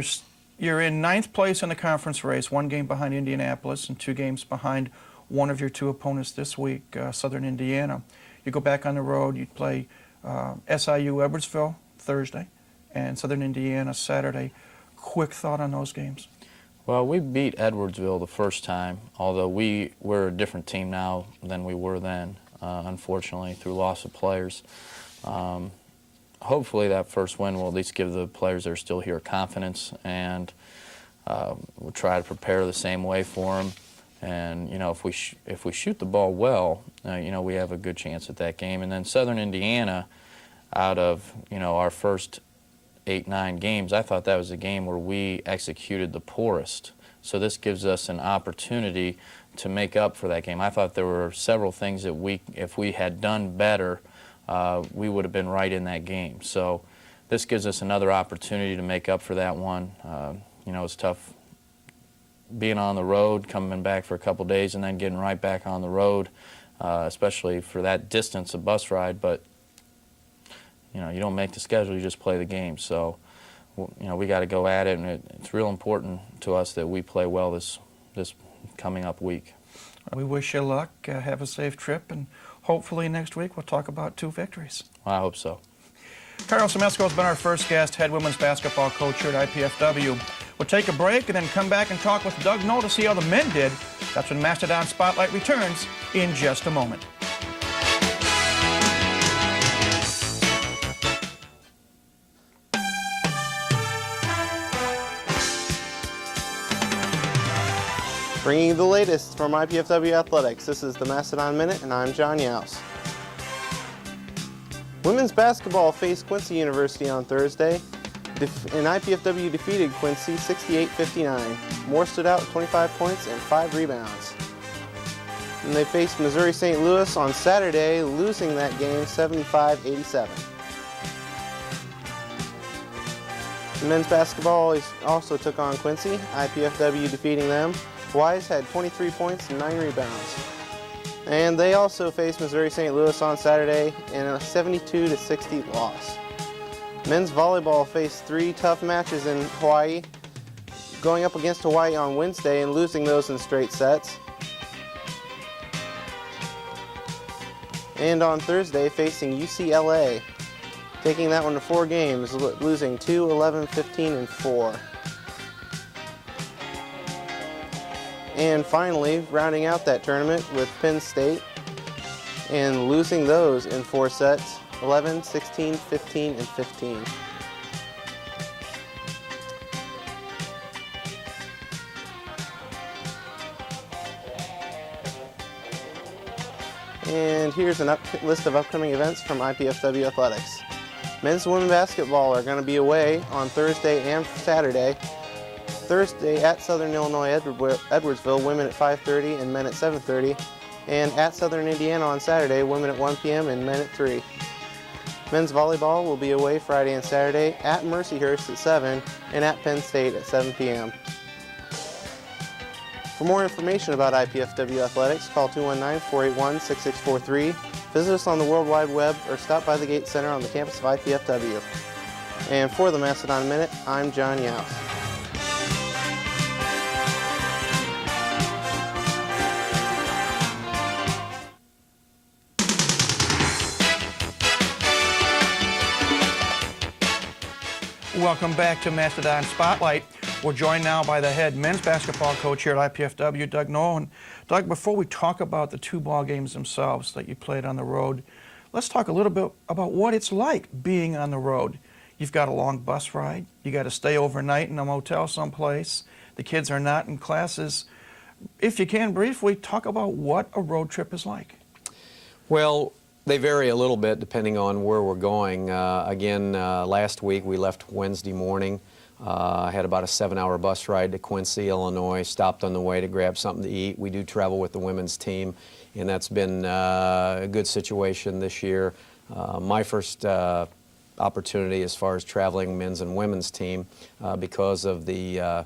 you're in 9th place in the conference race, 1 game behind Indianapolis and 2 games behind one of your 2 opponents this week, Southern Indiana. You go back on the road, you play SIU Edwardsville Thursday and Southern Indiana Saturday. Quick thought on those games? Well, we beat Edwardsville the first time, although we're a different team now than we were then, unfortunately, through loss of players. Hopefully that first win will at least give the players that are still here confidence, and we'll try to prepare the same way for them. And, you know, if we shoot the ball well, you know, we have a good chance at that game. And then Southern Indiana, out of, you know, our first 8-9 games, I thought that was a game where we executed the poorest. So this gives us an opportunity to make up for that game. I thought there were several things that if we had done better, we would have been right in that game. So this gives us another opportunity to make up for that one. You know, it's tough being on the road, coming back for a couple days, and then getting right back on the road, especially for that distance, a bus ride. But, you know, you don't make the schedule, you just play the game. So, you know, we got to go at it, and it's real important to us that we play well this coming up week. We wish you luck. Have a safe trip, and hopefully next week we'll talk about 2 victories. I hope so. Carlos Semesco has been our first guest, head women's basketball coach here at IPFW. We'll take a break and then come back and talk with Doug Knoll to see how the men did. That's when Mastodon Spotlight returns in just a moment. Bringing you the latest from IPFW Athletics, this is the Mastodon Minute, and I'm John Yaus. Women's basketball faced Quincy University on Thursday, and IPFW defeated Quincy 68-59. Moore stood out with 25 points and 5 rebounds. And they faced Missouri St. Louis on Saturday, losing that game 75-87. Men's basketball also took on Quincy, IPFW defeating them. Wise had 23 points and 9 rebounds. And they also faced Missouri St. Louis on Saturday in a 72-60 loss. Men's volleyball faced 3 tough matches in Hawaii, going up against Hawaii on Wednesday and losing those in straight sets. And on Thursday facing UCLA, taking that one to 4 games, losing 2, 11, 15, and 4. And finally, rounding out that tournament with Penn State and losing those in 4 sets, 11, 16, 15, and 15. And here's a list of upcoming events from IPFW Athletics. Men's and women's basketball are going to be away on Thursday and Saturday Thursday at Southern Illinois Edwardsville, women at 5:30 and men at 7:30. And at Southern Indiana on Saturday, women at 1 p.m. and men at 3. Men's volleyball will be away Friday and Saturday at Mercyhurst at 7 and at Penn State at 7 p.m. For more information about IPFW athletics, call 219-481-6643, visit us on the World Wide Web, or stop by the Gate Center on the campus of IPFW. And for the Mastodon Minute, I'm John Yaus. Welcome back to Mastodon Spotlight. We're joined now by the head men's basketball coach here at IPFW, Doug Nolan. Doug, before we talk about the two ball games themselves that you played on the road, let's talk a little bit about what it's like being on the road. You've got a long bus ride. You got to stay overnight in a motel someplace. The kids are not in classes. If you can briefly talk about what a road trip is like. Well, they vary a little bit depending on where we're going. Last week we left Wednesday morning. Had about a 7-hour bus ride to Quincy, Illinois, stopped on the way to grab something to eat. We do travel with the women's team, and that's been a good situation this year. My first opportunity as far as traveling men's and women's team because of the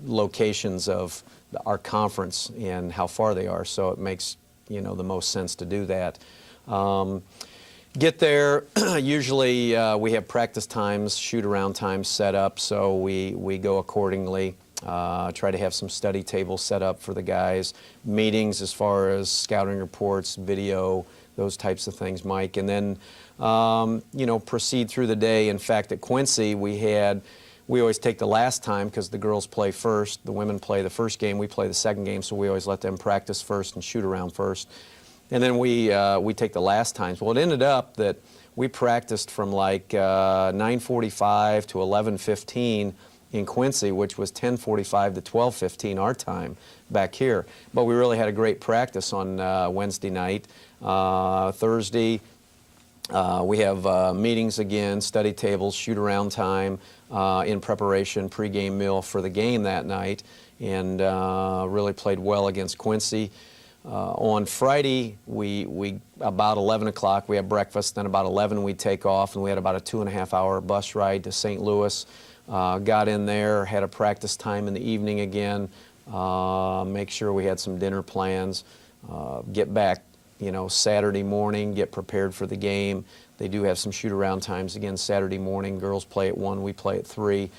locations of our conference and how far they are, so it makes the most sense to do that. Get there, usually we have practice times, shoot-around times set up, so we go accordingly. Try to have some study tables set up for the guys, meetings as far as scouting reports, video, those types of things, Mike. And then, proceed through the day. In fact, at Quincy, we always take the last time because the girls play first, the women play the first game, we play the second game, so we always let them practice first and shoot around first. And then we take the last times. Well, it ended up that we practiced from like 9:45 to 11:15 in Quincy, which was 10:45 to 12:15 our time back here. But we really had a great practice on Wednesday night. Thursday, we have meetings again, study tables, shoot-around time in preparation, pregame meal for the game that night, and really played well against Quincy. On Friday, we about 11 o'clock, we had breakfast, then about 11 we take off, and we had about a 2.5-hour bus ride to St. Louis. Got in there, had a practice time in the evening again, make sure we had some dinner plans, get back, Saturday morning, get prepared for the game. They do have some shoot-around times again Saturday morning. Girls play at 1, we play at 3.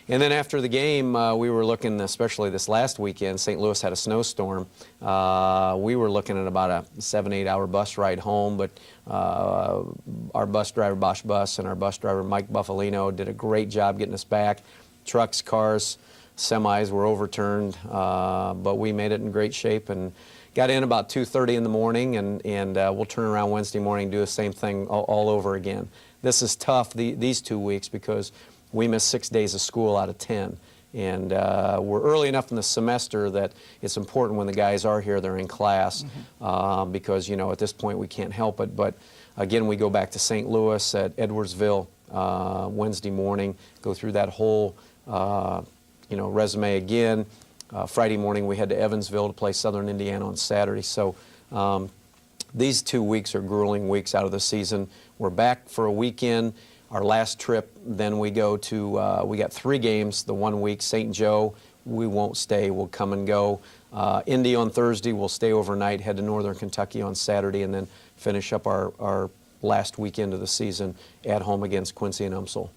And then after the game, we were looking, especially this last weekend, St. Louis had a snowstorm. We were looking at about a 7-8 hour bus ride home, but our bus driver, Bosch Bus, and our bus driver, Mike Buffalino, did a great job getting us back. Trucks, cars, semis were overturned, but we made it in great shape and got in about 2:30 in the morning, and we'll turn around Wednesday morning and do the same thing all over again. This is tough, these 2 weeks, because we missed 6 days of school out of 10. And we're early enough in the semester that it's important when the guys are here, they're in class, because, at this point we can't help it. But again, we go back to St. Louis at Edwardsville Wednesday morning, go through that whole, resume again. Friday morning we head to Evansville to play Southern Indiana on Saturday. So these 2 weeks are grueling weeks out of the season. We're back for a weekend. Our last trip, then we go to, we got 3 games the 1 week. St. Joe, we won't stay, we'll come and go. Indy on Thursday, we'll stay overnight, head to Northern Kentucky on Saturday, and then finish up our last weekend of the season at home against Quincy and UMSL.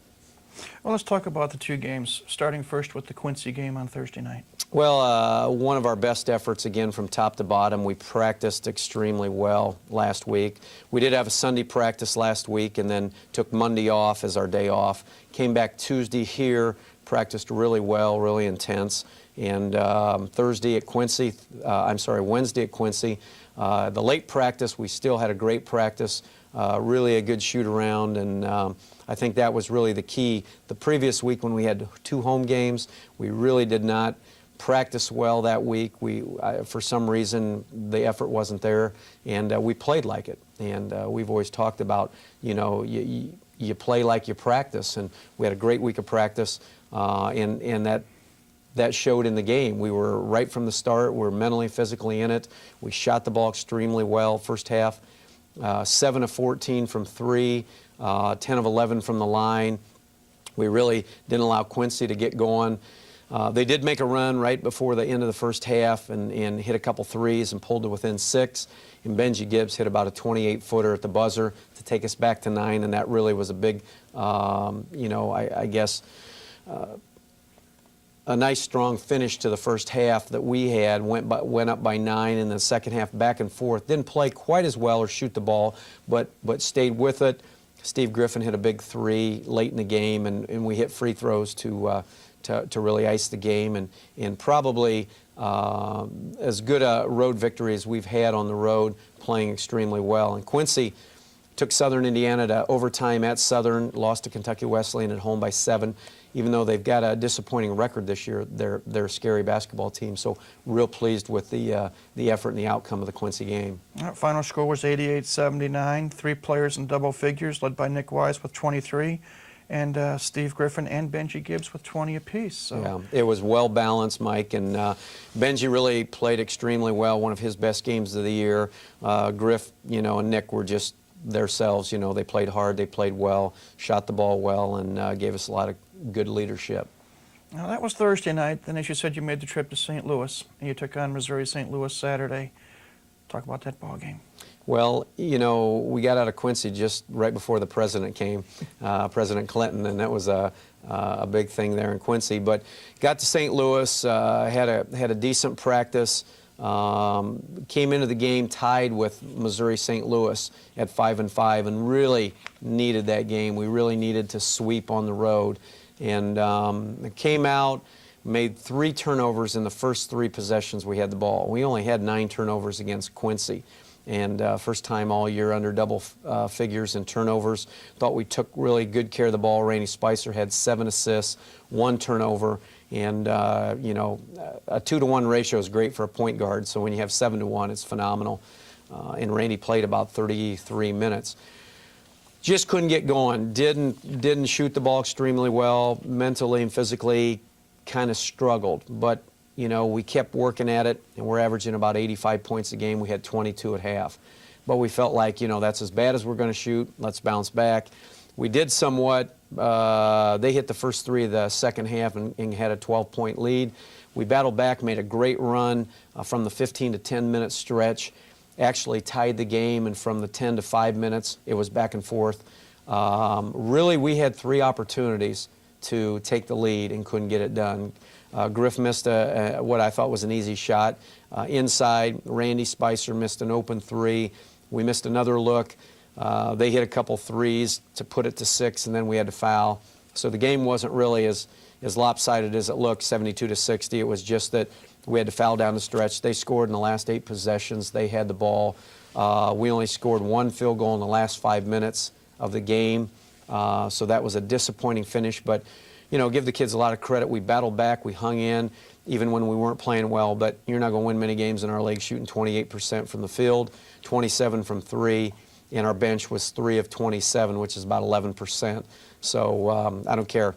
Well, let's talk about the 2 games, starting first with the Quincy game on Thursday night. Well, one of our best efforts, again, from top to bottom. We practiced extremely well last week. We did have a Sunday practice last week and then took Monday off as our day off. Came back Tuesday here, practiced really well, really intense. And Wednesday at Quincy, the late practice, we still had a great practice, really a good shoot-around, and I think that was really the key. The previous week when we had 2 home games, we really did not practice well that week. For some reason, the effort wasn't there, and we played like it. And we've always talked about, you play like you practice, and we had a great week of practice, and that that showed in the game. We were right from the start. We were mentally, physically in it. We shot the ball extremely well first half. 7 of 14 from 3, 10 of 11 from the line. We really didn't allow Quincy to get going. They did make a run right before the end of the first half and hit a couple threes and pulled to within 6. And Benji Gibbs hit about a 28-footer at the buzzer to take us back to 9, and that really was a big, I guess, a nice strong finish to the first half that we had. Went up by 9 in the second half, back and forth. Didn't play quite as well or shoot the ball, but stayed with it. Steve Griffin hit a big 3 late in the game, and we hit free throws to really ice the game, and probably as good a road victory as we've had on the road, playing extremely well. And Quincy took Southern Indiana to overtime at Southern, lost to Kentucky Wesleyan at home by 7. Even though they've got a disappointing record this year, they're a scary basketball team. So real pleased with the effort and the outcome of the Quincy game. Final score was 88-79. 3 players in double figures, led by Nick Wise with 23. And Steve Griffin and Benji Gibbs with 20 apiece. So. Yeah, it was well balanced, Mike, and Benji really played extremely well, one of his best games of the year. Griff, and Nick were just themselves. They played hard, they played well, shot the ball well, and gave us a lot of good leadership. Now, that was Thursday night. Then, as you said, you made the trip to St. Louis, and you took on Missouri-St. Louis Saturday. Talk about that ball game. Well, we got out of Quincy just right before the president came, President Clinton, and that was a big thing there in Quincy. But got to St. Louis, had a decent practice, came into the game tied with Missouri-St. Louis at 5-5, and really needed that game. We really needed to sweep on the road, and came out. Made 3 turnovers in the first 3 possessions we had the ball. We only had 9 turnovers against Quincy. And first time all year under double figures in turnovers. Thought we took really good care of the ball. Randy Spicer had 7 assists, 1 turnover, and a 2-to-1 ratio is great for a point guard. So when you have 7-to-1, it's phenomenal. And Randy played about 33 minutes. Just couldn't get going. Didn't shoot the ball extremely well. Mentally and physically, kind of struggled. But we kept working at it, and we're averaging about 85 points a game. We had 22 at half. But we felt like, that's as bad as we're going to shoot. Let's bounce back. We did somewhat. They hit the first 3 of the second half and had a 12-point lead. We battled back, made a great run from the 15 to 10-minute stretch. Actually tied the game, and from the 10 to 5 minutes, it was back and forth. Really, we had 3 opportunities to take the lead and couldn't get it done. Griff missed what I thought was an easy shot. Inside, Randy Spicer missed an open 3. We missed another look. They hit a couple threes to put it to 6, and then we had to foul. So the game wasn't really as lopsided as it looked, 72-60. It was just that we had to foul down the stretch. They scored in the last 8 possessions. They had the ball. We only scored 1 field goal in the last 5 minutes of the game. So that was a disappointing finish, but give the kids a lot of credit. We battled back, we hung in, even when we weren't playing well, but you're not going to win many games in our league shooting 28% from the field, 27 from 3, and our bench was 3 of 27, which is about 11%. So I don't care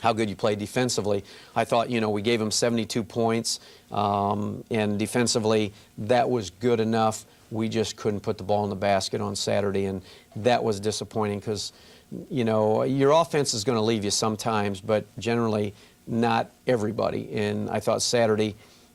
how good you play defensively. I thought, we gave them 72 points, and defensively, that was good enough. We just couldn't put the ball in the basket on Saturday, and that was disappointing because, your offense is going to leave you sometimes, but generally not everybody. And I thought Saturday,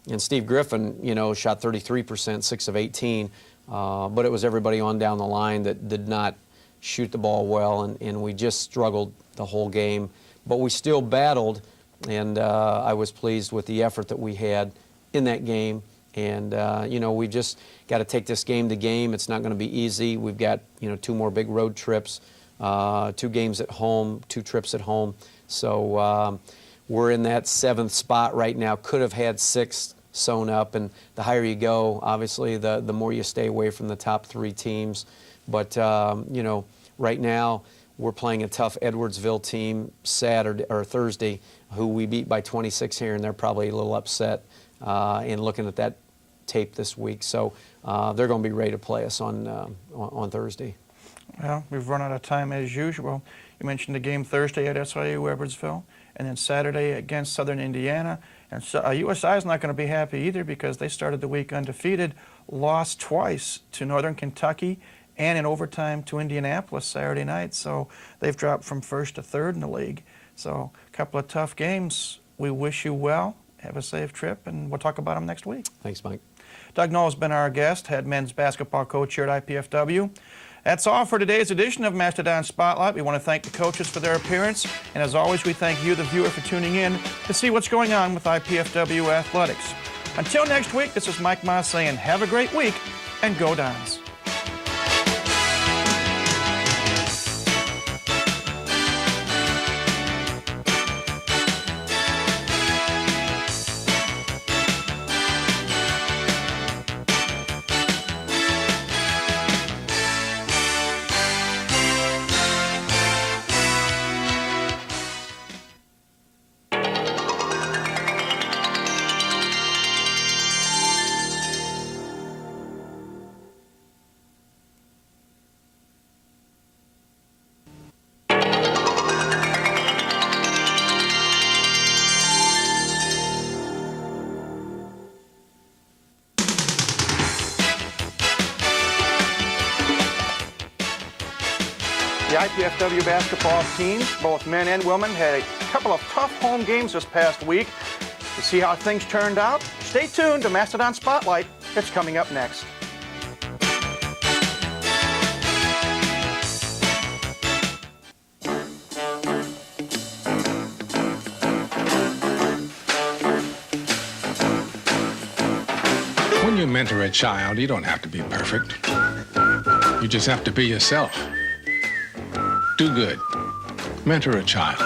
and Steve Griffin, shot 33%, 6 of 18, but it was everybody on down the line that did not shoot the ball well, and we just struggled the whole game. But we still battled, and I was pleased with the effort that we had in that game. And, we just got to take this game to game. It's not going to be easy. We've got, 2 more big road trips, 2 games at home, 2 trips at home. So we're in that 7th spot right now. Could have had 6th sewn up. And the higher you go, obviously, the more you stay away from the top 3 teams. But, right now, we're playing a tough Edwardsville team Thursday, who we beat by 26 here, and they're probably a little upset in looking at that tape this week. So they're going to be ready to play us on Thursday. Well, we've run out of time as usual. You mentioned the game Thursday at SIU Edwardsville, and then Saturday against Southern Indiana. And so, USI is not going to be happy either because they started the week undefeated, lost twice to Northern Kentucky, and in overtime to Indianapolis Saturday night. So they've dropped from first to third in the league. So a couple of tough games. We wish you well. Have a safe trip, and we'll talk about them next week. Thanks, Mike. Doug Knoll has been our guest, head men's basketball coach here at IPFW. That's all for today's edition of Mastodon Spotlight. We want to thank the coaches for their appearance, and as always, we thank you, the viewer, for tuning in to see what's going on with IPFW athletics. Until next week, this is Mike Moss saying have a great week, and go Dons. The IPFW basketball teams, both men and women, had a couple of tough home games this past week. To see how things turned out, stay tuned to Mastodon Spotlight. It's coming up next. When you mentor a child, you don't have to be perfect. You just have to be yourself. Do good. Mentor a child.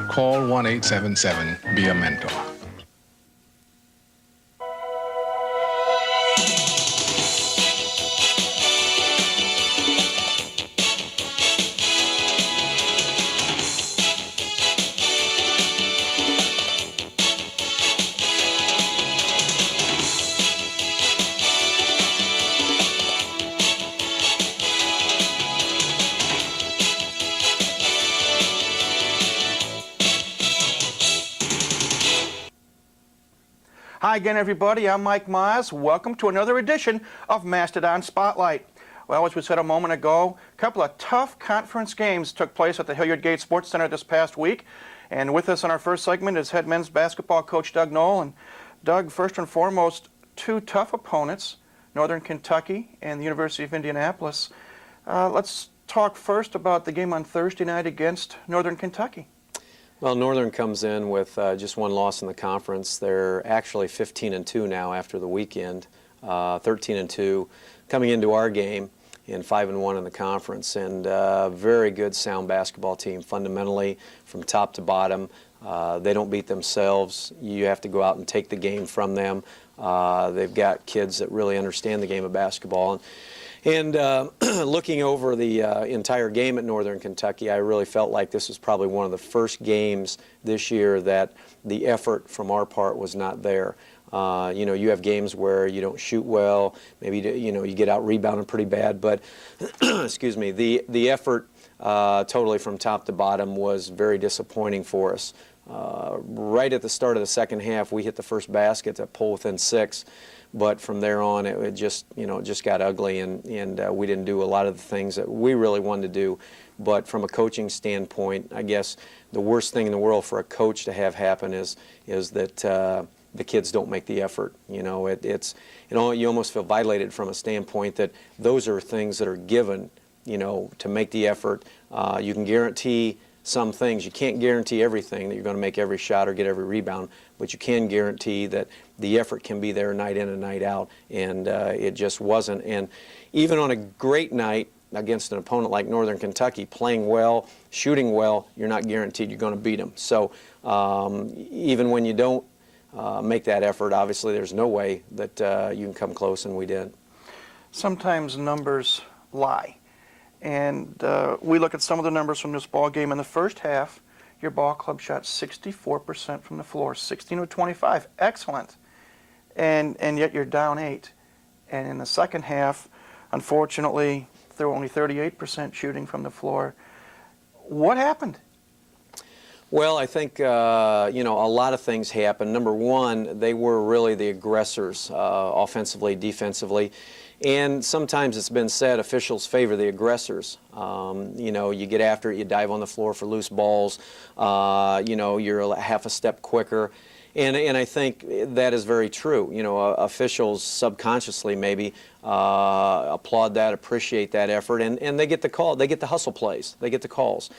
Call 1-877-BE-A-MENTOR. Hi again, everybody. I'm Mike Miles. Welcome to another edition of Mastodon Spotlight. Well, as we said a moment ago, a couple of tough conference games took place at the Hilliard Gate Sports Center this past week. And with us in our first segment is head men's basketball coach Doug Knoll. And Doug, first and foremost, two tough opponents, Northern Kentucky and the University of Indianapolis. Let's talk first about the game on Thursday night against Northern Kentucky. Well, Northern comes in with just one loss in the conference. They're actually 15-2 now after the weekend, 13-2, coming into our game and 5-1 in the conference. And very good, sound basketball team fundamentally from top to bottom. They don't beat themselves. You have to go out and take the game from them. They've got kids that really understand the game of basketball. And looking over the entire game at Northern Kentucky, I really felt like this was probably one of the first games this year that the effort from our part was not there. You know, you have games where you don't shoot well, maybe you get out rebounded pretty bad, but excuse me, the effort totally from top to bottom was very disappointing for us. Right at the start of the second half, we hit the first basket to pull within 6. But from there on, it just got ugly, and we didn't do a lot of the things that we really wanted to do. But from a coaching standpoint, I guess the worst thing in the world for a coach to have happen is that the kids don't make the effort. You know, you almost feel violated from a standpoint that those are things that are given, you know, to make the effort. You can guarantee some things. You can't guarantee everything, that you're going to make every shot or get every rebound, but you can guarantee that the effort can be there night in and night out, and it just wasn't. And even on a great night against an opponent like Northern Kentucky, playing well, shooting well, you're not guaranteed you're going to beat them. So even when you don't make that effort, obviously there's no way that you can come close, and we did. Sometimes numbers lie. And we look at some of the numbers from this ball game. In the first half, your ball club shot 64% from the floor, 16 of 25, excellent. And yet you're down 8. And in the second half, unfortunately, there were only 38% shooting from the floor. What happened? Well, I think, a lot of things happened. Number one, they were really the aggressors, offensively, defensively. And sometimes it's been said officials favor the aggressors. You get after it, you dive on the floor for loose balls, you're half a step quicker. And I think that is very true. Officials subconsciously maybe applaud that, appreciate that effort, and they get the call. They get the hustle plays. They get the calls.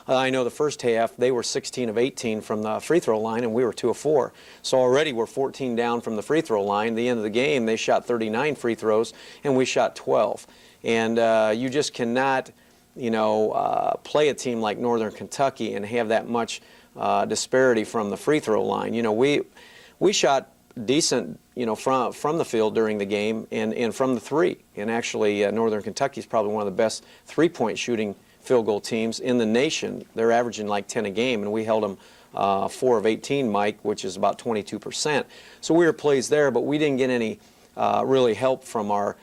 I know the first half they were 16 of 18 from the free throw line, and we were 2 of 4. So already we're 14 down from the free throw line. The end of the game, they shot 39 free throws, and we shot 12. And you just cannot, play a team like Northern Kentucky and have that much disparity from the free throw line. We shot decent, from the field during the game and from the three. And actually, Northern Kentucky is probably one of the best three-point shooting field goal teams in the nation. They're averaging like 10 a game, and we held them 4 of 18, Mike, which is about 22%. So we were pleased there, but we didn't get any really help from our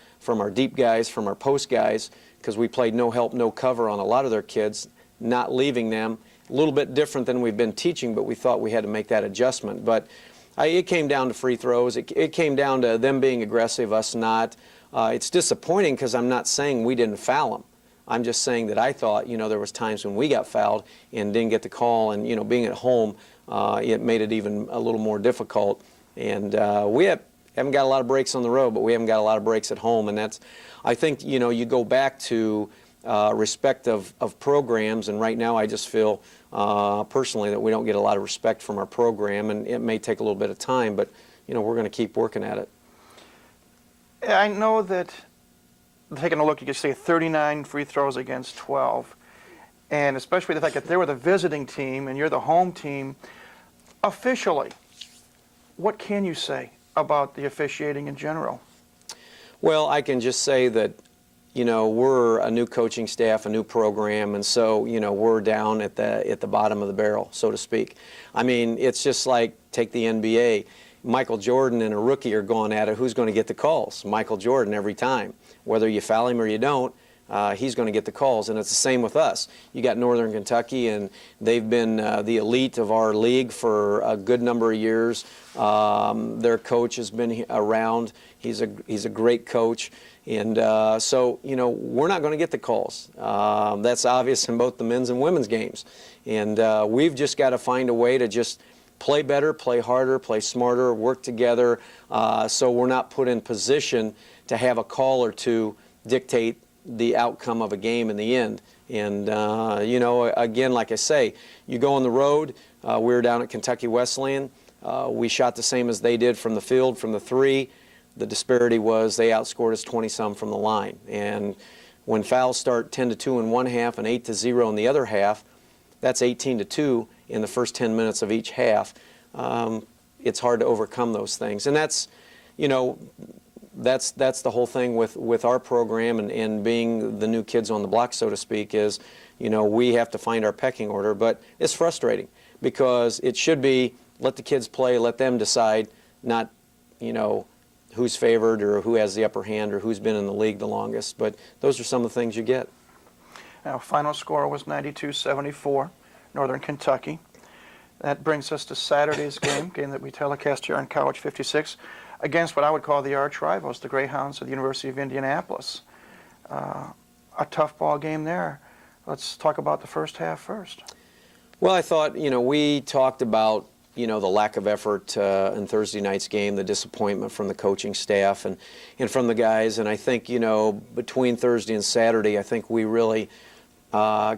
deep guys, from our post guys, because we played no help, no cover on a lot of their kids, not leaving them. A little bit different than we've been teaching, but we thought we had to make that adjustment. But it came down to free throws. It came down to them being aggressive, us not. It's disappointing because I'm not saying we didn't foul them. I'm just saying that I thought, there was times when we got fouled and didn't get the call, and, being at home, it made it even a little more difficult. And we haven't got a lot of breaks on the road, but we haven't got a lot of breaks at home. And that's, I think, you go back to respect of programs, and right now I just feel personally that we don't get a lot of respect from our program, and it may take a little bit of time, but, we're going to keep working at it. I know that, taking a look, you can see 39 free throws against 12, and especially the fact that they were the visiting team and you're the home team. Officially, what can you say about the officiating in general? Well, I can just say that, we're a new coaching staff, a new program, and so, we're down at the bottom of the barrel, so to speak. I mean, it's just like, take the NBA. Michael Jordan and a rookie are going at it. Who's going to get the calls? Michael Jordan every time. Whether you foul him or you don't, he's going to get the calls. And it's the same with us. You got Northern Kentucky, and they've been the elite of our league for a good number of years. Their coach has been around. He's a great coach. And so, we're not going to get the calls. That's obvious in both the men's and women's games. And we've just got to find a way to just play better, play harder, play smarter, work together, so we're not put in position to have a call or two dictate the outcome of a game in the end. And, again, like I say, you go on the road. We were down at Kentucky Wesleyan. We shot the same as they did from the field, from the three. The disparity was they outscored us 20-some from the line. And when fouls start 10-2 in one half and 8-0 in the other half, that's 18-2 in the first 10 minutes of each half. It's hard to overcome those things. And that's, that's the whole thing with our program and being the new kids on the block, so to speak, is, we have to find our pecking order. But it's frustrating because it should be let the kids play, let them decide, not, who's favored or who has the upper hand or who's been in the league the longest. But those are some of the things you get. Now, final score was 92-74, Northern Kentucky. That brings us to Saturday's game that we telecast here on College 56, against what I would call the arch rivals, the Greyhounds of the University of Indianapolis. A tough ball game there. Let's talk about the first half first. Well, I thought, we talked about, the lack of effort in Thursday night's game, the disappointment from the coaching staff and from the guys. And I think, between Thursday and Saturday, I think we really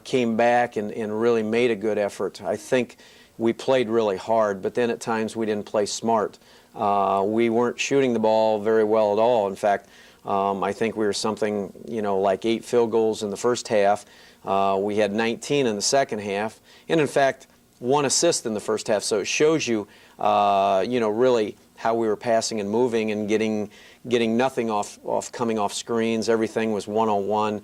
came back and really made a good effort. I think we played really hard, but then at times we didn't play smart. We weren't shooting the ball very well at all. In fact, I think we were something, like 8 field goals in the first half. We had 19 in the second half. And in fact, 1 assist in the first half. So it shows you, really how we were passing and moving and getting nothing off coming off screens. Everything was one-on-one.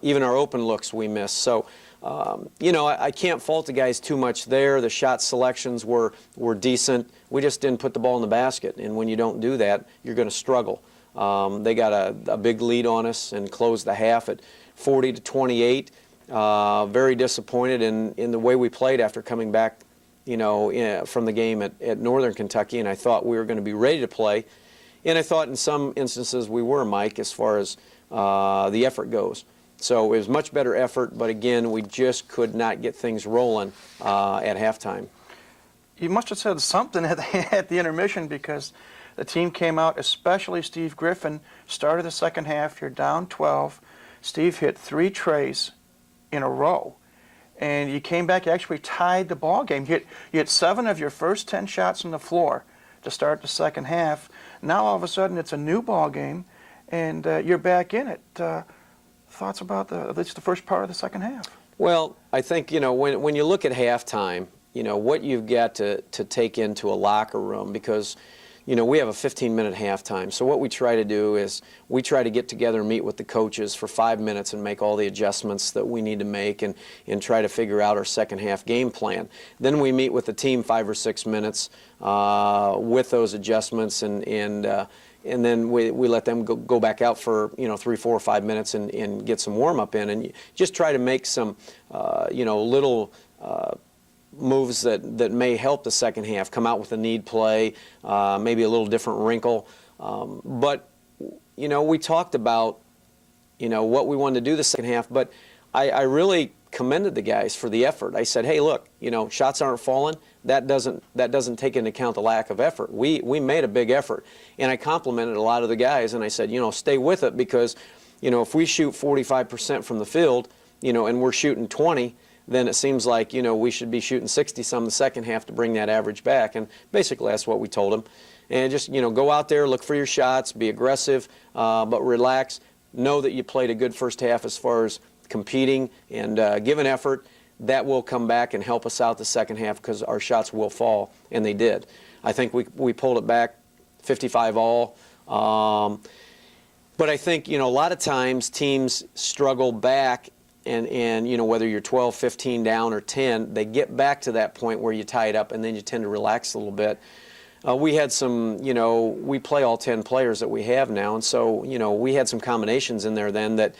Even our open looks we missed. So, I can't fault the guys too much there. The shot selections were decent. We just didn't put the ball in the basket. And when you don't do that, you're going to struggle. They got a big lead on us and closed the half at 40-28. very disappointed in the way we played after coming back, from the game at Northern Kentucky, and I thought we were going to be ready to play. And I thought in some instances we were, Mike, as far as the effort goes. So it was much better effort, but again, we just could not get things rolling at halftime. You must have said something at the intermission, because the team came out, especially Steve Griffin, started the second half. You're down 12. Steve hit 3 trays in a row. And you came back, you actually tied the ball game. You hit 7 of your first 10 shots on the floor to start the second half. Now all of a sudden it's a new ball game, and you're back in it. Thoughts about at least the first part of the second half? Well, I think, when you look at halftime, what you've got to take into a locker room, because, we have a 15-minute halftime. So what we try to do is we try to get together and meet with the coaches for 5 minutes and make all the adjustments that we need to make and try to figure out our second half game plan. Then we meet with the team 5 or 6 minutes with those adjustments, and then we let them go back out for 3, 4, or 5 minutes and get some warm up in, and just try to make some little moves that may help the second half, come out with a need play, maybe a little different wrinkle. But we talked about what we wanted to do the second half, but I really commended the guys for the effort. I said, hey, look, shots aren't falling. That doesn't take into account the lack of effort. We made a big effort, and I complimented a lot of the guys, and I said, stay with it, because if we shoot 45% from the field, and we're shooting 20, then it seems like we should be shooting 60-some the second half to bring that average back. And basically that's what we told them. And just go out there, look for your shots, be aggressive, but relax. Know that you played a good first half as far as competing and give an effort. That will come back and help us out the second half, because our shots will fall, and they did. I think we pulled it back 55 all. But I think a lot of times teams struggle back. And whether you're 12, 15 down or 10, they get back to that point where you tie it up, and then you tend to relax a little bit. We had some, we play all 10 players that we have now, and so, we had some combinations in there then that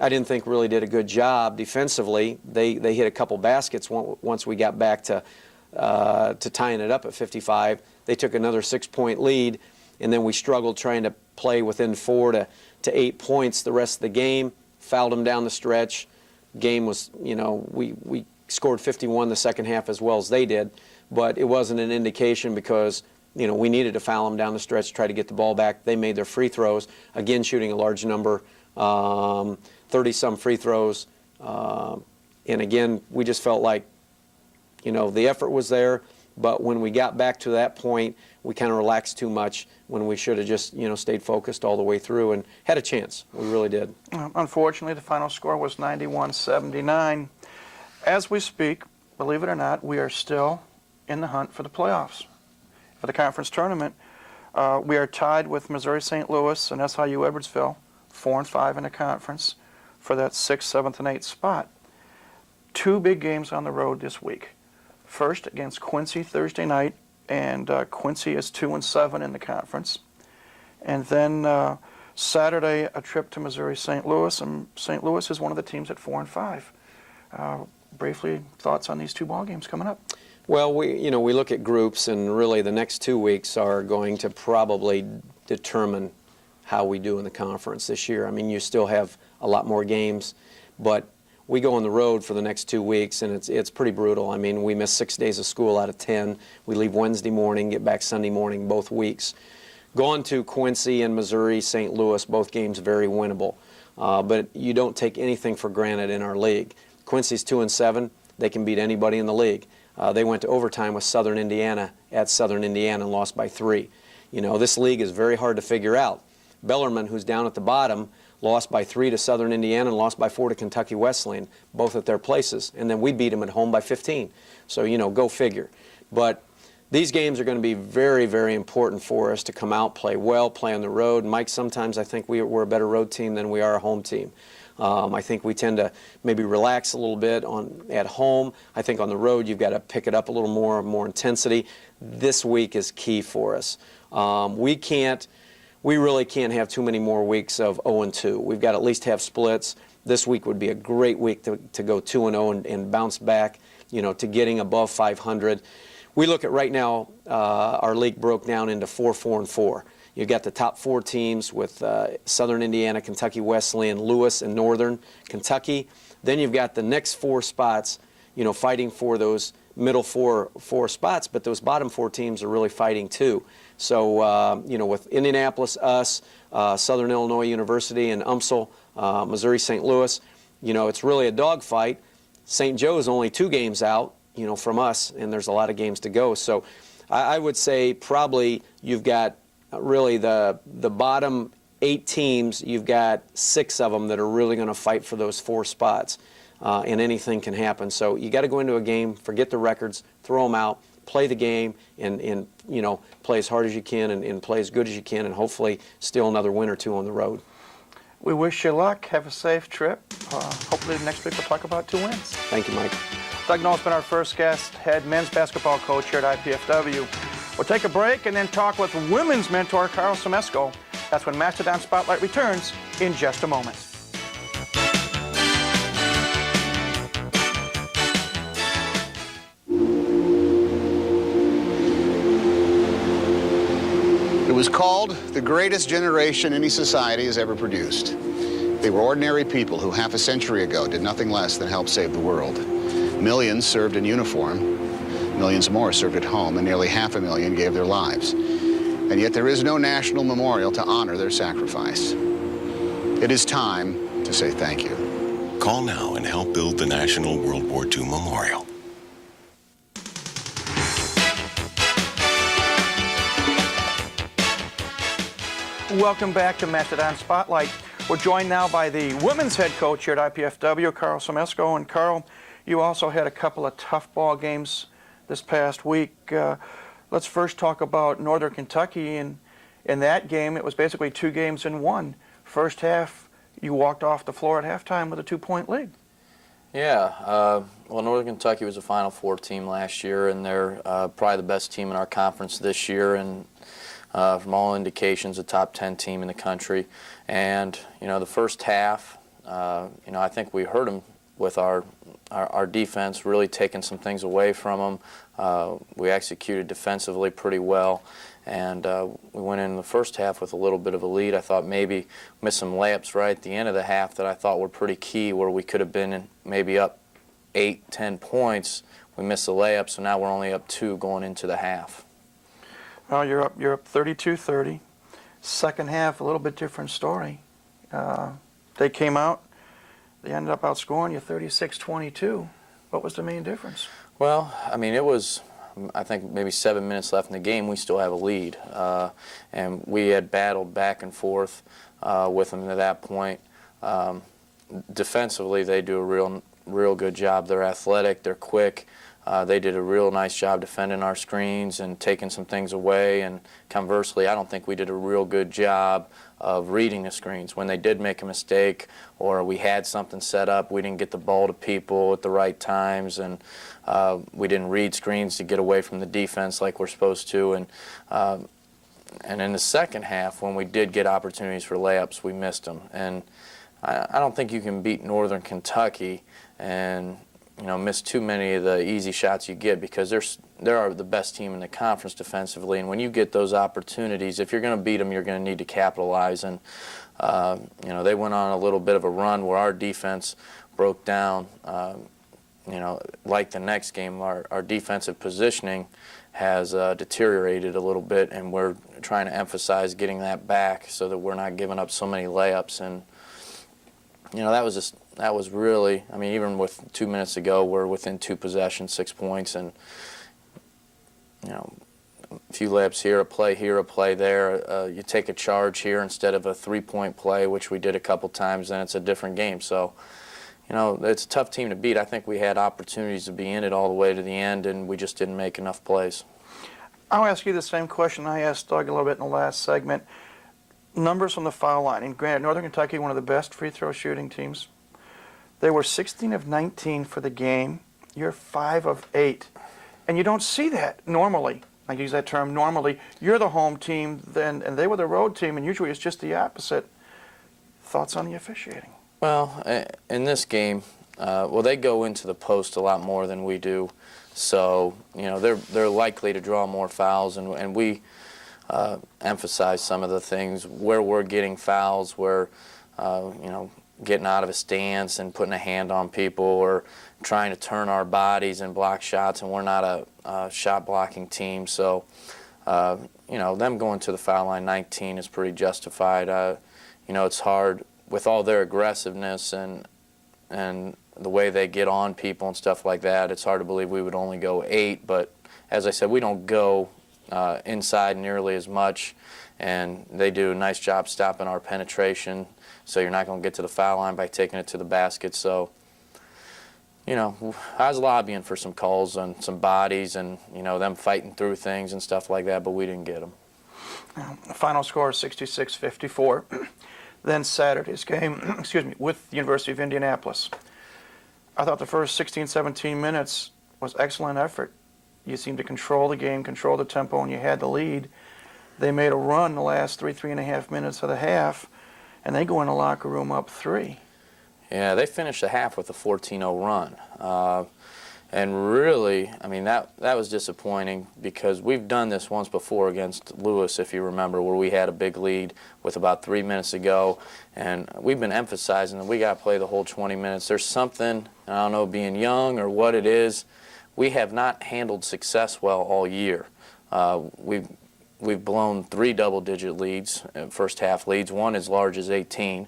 I didn't think really did a good job defensively. They hit a couple baskets once we got back to tying it up at 55. They took another 6-point lead, and then we struggled trying to play within 4 to 8 points the rest of the game. Fouled them down the stretch. Game was, we scored 51 the second half as well as they did, but it wasn't an indication, because, we needed to foul them down the stretch to try to get the ball back. They made their free throws, again shooting a large number, 30-some free throws, and again, we just felt like, the effort was there, but when we got back to that point, we kind of relaxed too much when we should have just, stayed focused all the way through and had a chance. We really did. Unfortunately, the final score was 91-79. As we speak, believe it or not, we are still in the hunt for the playoffs. For the conference tournament, we are tied with Missouri St. Louis and SIU Edwardsville, 4-5 in the conference, for that 6th, 7th, and 8th spot. 2 big games on the road this week. First against Quincy Thursday night, and Quincy is 2-7 in the conference. And then Saturday, a trip to Missouri St. Louis, and St. Louis is one of the teams at 4-5. Briefly, thoughts on these 2 ball games coming up? Well, we look at groups, and really the next 2 weeks are going to probably determine how we do in the conference this year. I mean, you still have a lot more games, but we go on the road for the next 2 weeks, and it's pretty brutal. I mean, we miss 6 days of school out of 10. We leave Wednesday morning, get back Sunday morning, both weeks. Going to Quincy and Missouri, St. Louis, both games very winnable. But you don't take anything for granted in our league. Quincy's 2-7. They can beat anybody in the league. They went to overtime with Southern Indiana at Southern Indiana and lost by 3. This league is very hard to figure out. Bellarmine, who's down at the bottom, lost by 3 to Southern Indiana and lost by 4 to Kentucky Wesleyan, both at their places. And then we beat them at home by 15. So, go figure. But these games are going to be very, very important for us to come out, play well, play on the road. Mike, sometimes I think we're a better road team than we are a home team. I think we tend to maybe relax a little bit at home. I think on the road you've got to pick it up a little more intensity. This week is key for us. We really can't have too many more weeks of 0-2. We've got to at least have splits. this week would be a great week to go 2-0 and bounce back, to getting above 500. We look at right now, our league broke down into 4-4-4. You've got the top 4 teams with Southern Indiana, Kentucky Wesleyan, Lewis, and Northern Kentucky. Then you've got the next 4 spots, fighting for those middle four spots, but those bottom 4 teams are really fighting too. So, with Indianapolis, us, Southern Illinois University, and UMSL, Missouri St. Louis, it's really a dogfight. St. Joe's only 2 games out, from us, and there's a lot of games to go. So I would say probably you've got really the bottom 8 teams, you've got 6 of them that are really going to fight for those 4 spots, and anything can happen. So you got to go into a game, forget the records, throw them out, play the game, and play as hard as you can and play as good as you can, and hopefully steal another win or 2 on the road. We wish you luck. Have a safe trip. Hopefully next week we'll talk about 2 wins. Thank you, Mike. Doug Nolan's been our first guest, head men's basketball coach here at IPFW. We'll take a break and then talk with women's mentor Carl Semesco. That's when Mastodon Spotlight returns in just a moment. It was called the greatest generation any society has ever produced. They were ordinary people who half a century ago did nothing less than help save the world. Millions served in uniform, millions more served at home, and nearly 500,000 gave their lives. And yet there is no national memorial to honor their sacrifice. It is time to say thank you. Call now and help build the National World War II Memorial. Welcome back to Mastodon Spotlight. We're joined now by the women's head coach here at IPFW, Carl Semesco. And Carl, you also had a couple of tough ball games this past week. Let's first talk about Northern Kentucky. And in that game, it was basically 2 games in 1. First half, you walked off the floor at halftime with a 2-point lead. Yeah, well, Northern Kentucky was a Final Four team last year, and they're probably the best team in our conference this year, and from all indications, a top 10 team in the country. And the first half, I think we hurt them with our defense, really taking some things away from them. We executed defensively pretty well, and we went in the first half with a little bit of a lead. I thought maybe missed some layups right at the end of the half that I thought were pretty key, where we could have been maybe up 8-10 points. We missed the layup, so now we're only up 2 going into the half. Well, you're up 32-30. Second half, a little bit different story. They came out. They ended up outscoring you 36-22. What was the main difference? Well, I mean, it was, I think, maybe 7 minutes left in the game. We still have a lead. And we had battled back and forth with them at that point. Defensively, they do a real good job. They're athletic. They're quick. They did a real nice job defending our screens and taking some things away. And conversely, I don't think we did a real good job of reading the screens. When they did make a mistake or we had something set up, we didn't get the ball to people at the right times, and we didn't read screens to get away from the defense like we're supposed to. And in the second half, when we did get opportunities for layups, we missed them. And I don't think you can beat Northern Kentucky and miss too many of the easy shots you get, because they're the best team in the conference defensively, and when you get those opportunities, if you're going to beat them, you're going to need to capitalize. And they went on a little bit of a run where our defense broke down. Like the next game, our defensive positioning has deteriorated a little bit, and we're trying to emphasize getting that back so that we're not giving up so many layups. And that was really, I mean, even with 2 minutes ago, we're within 2 possessions, 6 points, and a few layups here, a play there. You take a charge here instead of a 3-point play, which we did a couple times, then it's a different game. So, it's a tough team to beat. I think we had opportunities to be in it all the way to the end, and we just didn't make enough plays. I'll ask you the same question I asked Doug a little bit in the last segment. Numbers on the foul line. And granted, Northern Kentucky, one of the best free throw shooting teams. They were 16 of 19 for the game. You're 5 of 8. And you don't see that normally. I use that term normally. You're the home team, and they were the road team, and usually it's just the opposite. Thoughts on the officiating? Well, in this game, well, they go into the post a lot more than we do, so they're likely to draw more fouls, and we emphasize some of the things where we're getting fouls, where getting out of a stance and putting a hand on people, or trying to turn our bodies and block shots, and we're not a shot blocking team, so them going to the foul line 19 is pretty justified. It's hard with all their aggressiveness and the way they get on people and stuff like that. It's hard to believe we would only go 8, but as I said, we don't go inside nearly as much, and they do a nice job stopping our penetration, so you're not going to get to the foul line by taking it to the basket. So, I was lobbying for some calls on some bodies and, them fighting through things and stuff like that, but we didn't get them. The final score is 66-54. Then Saturday's game, with the University of Indianapolis. I thought the first 16, 17 minutes was excellent effort. You seemed to control the game, control the tempo, and you had the lead. They made a run the last 3.5 minutes of the half, and they go in the locker room up 3. Yeah, they finished the half with a 14-0 run. And really, I mean, that was disappointing because we've done this once before against Lewis, if you remember, where we had a big lead with about 3 minutes to go. And we've been emphasizing that we got to play the whole 20 minutes. There's something, I don't know, being young or what it is, we have not handled success well all year. We've blown 3 double-digit leads, first half leads, one as large as 18,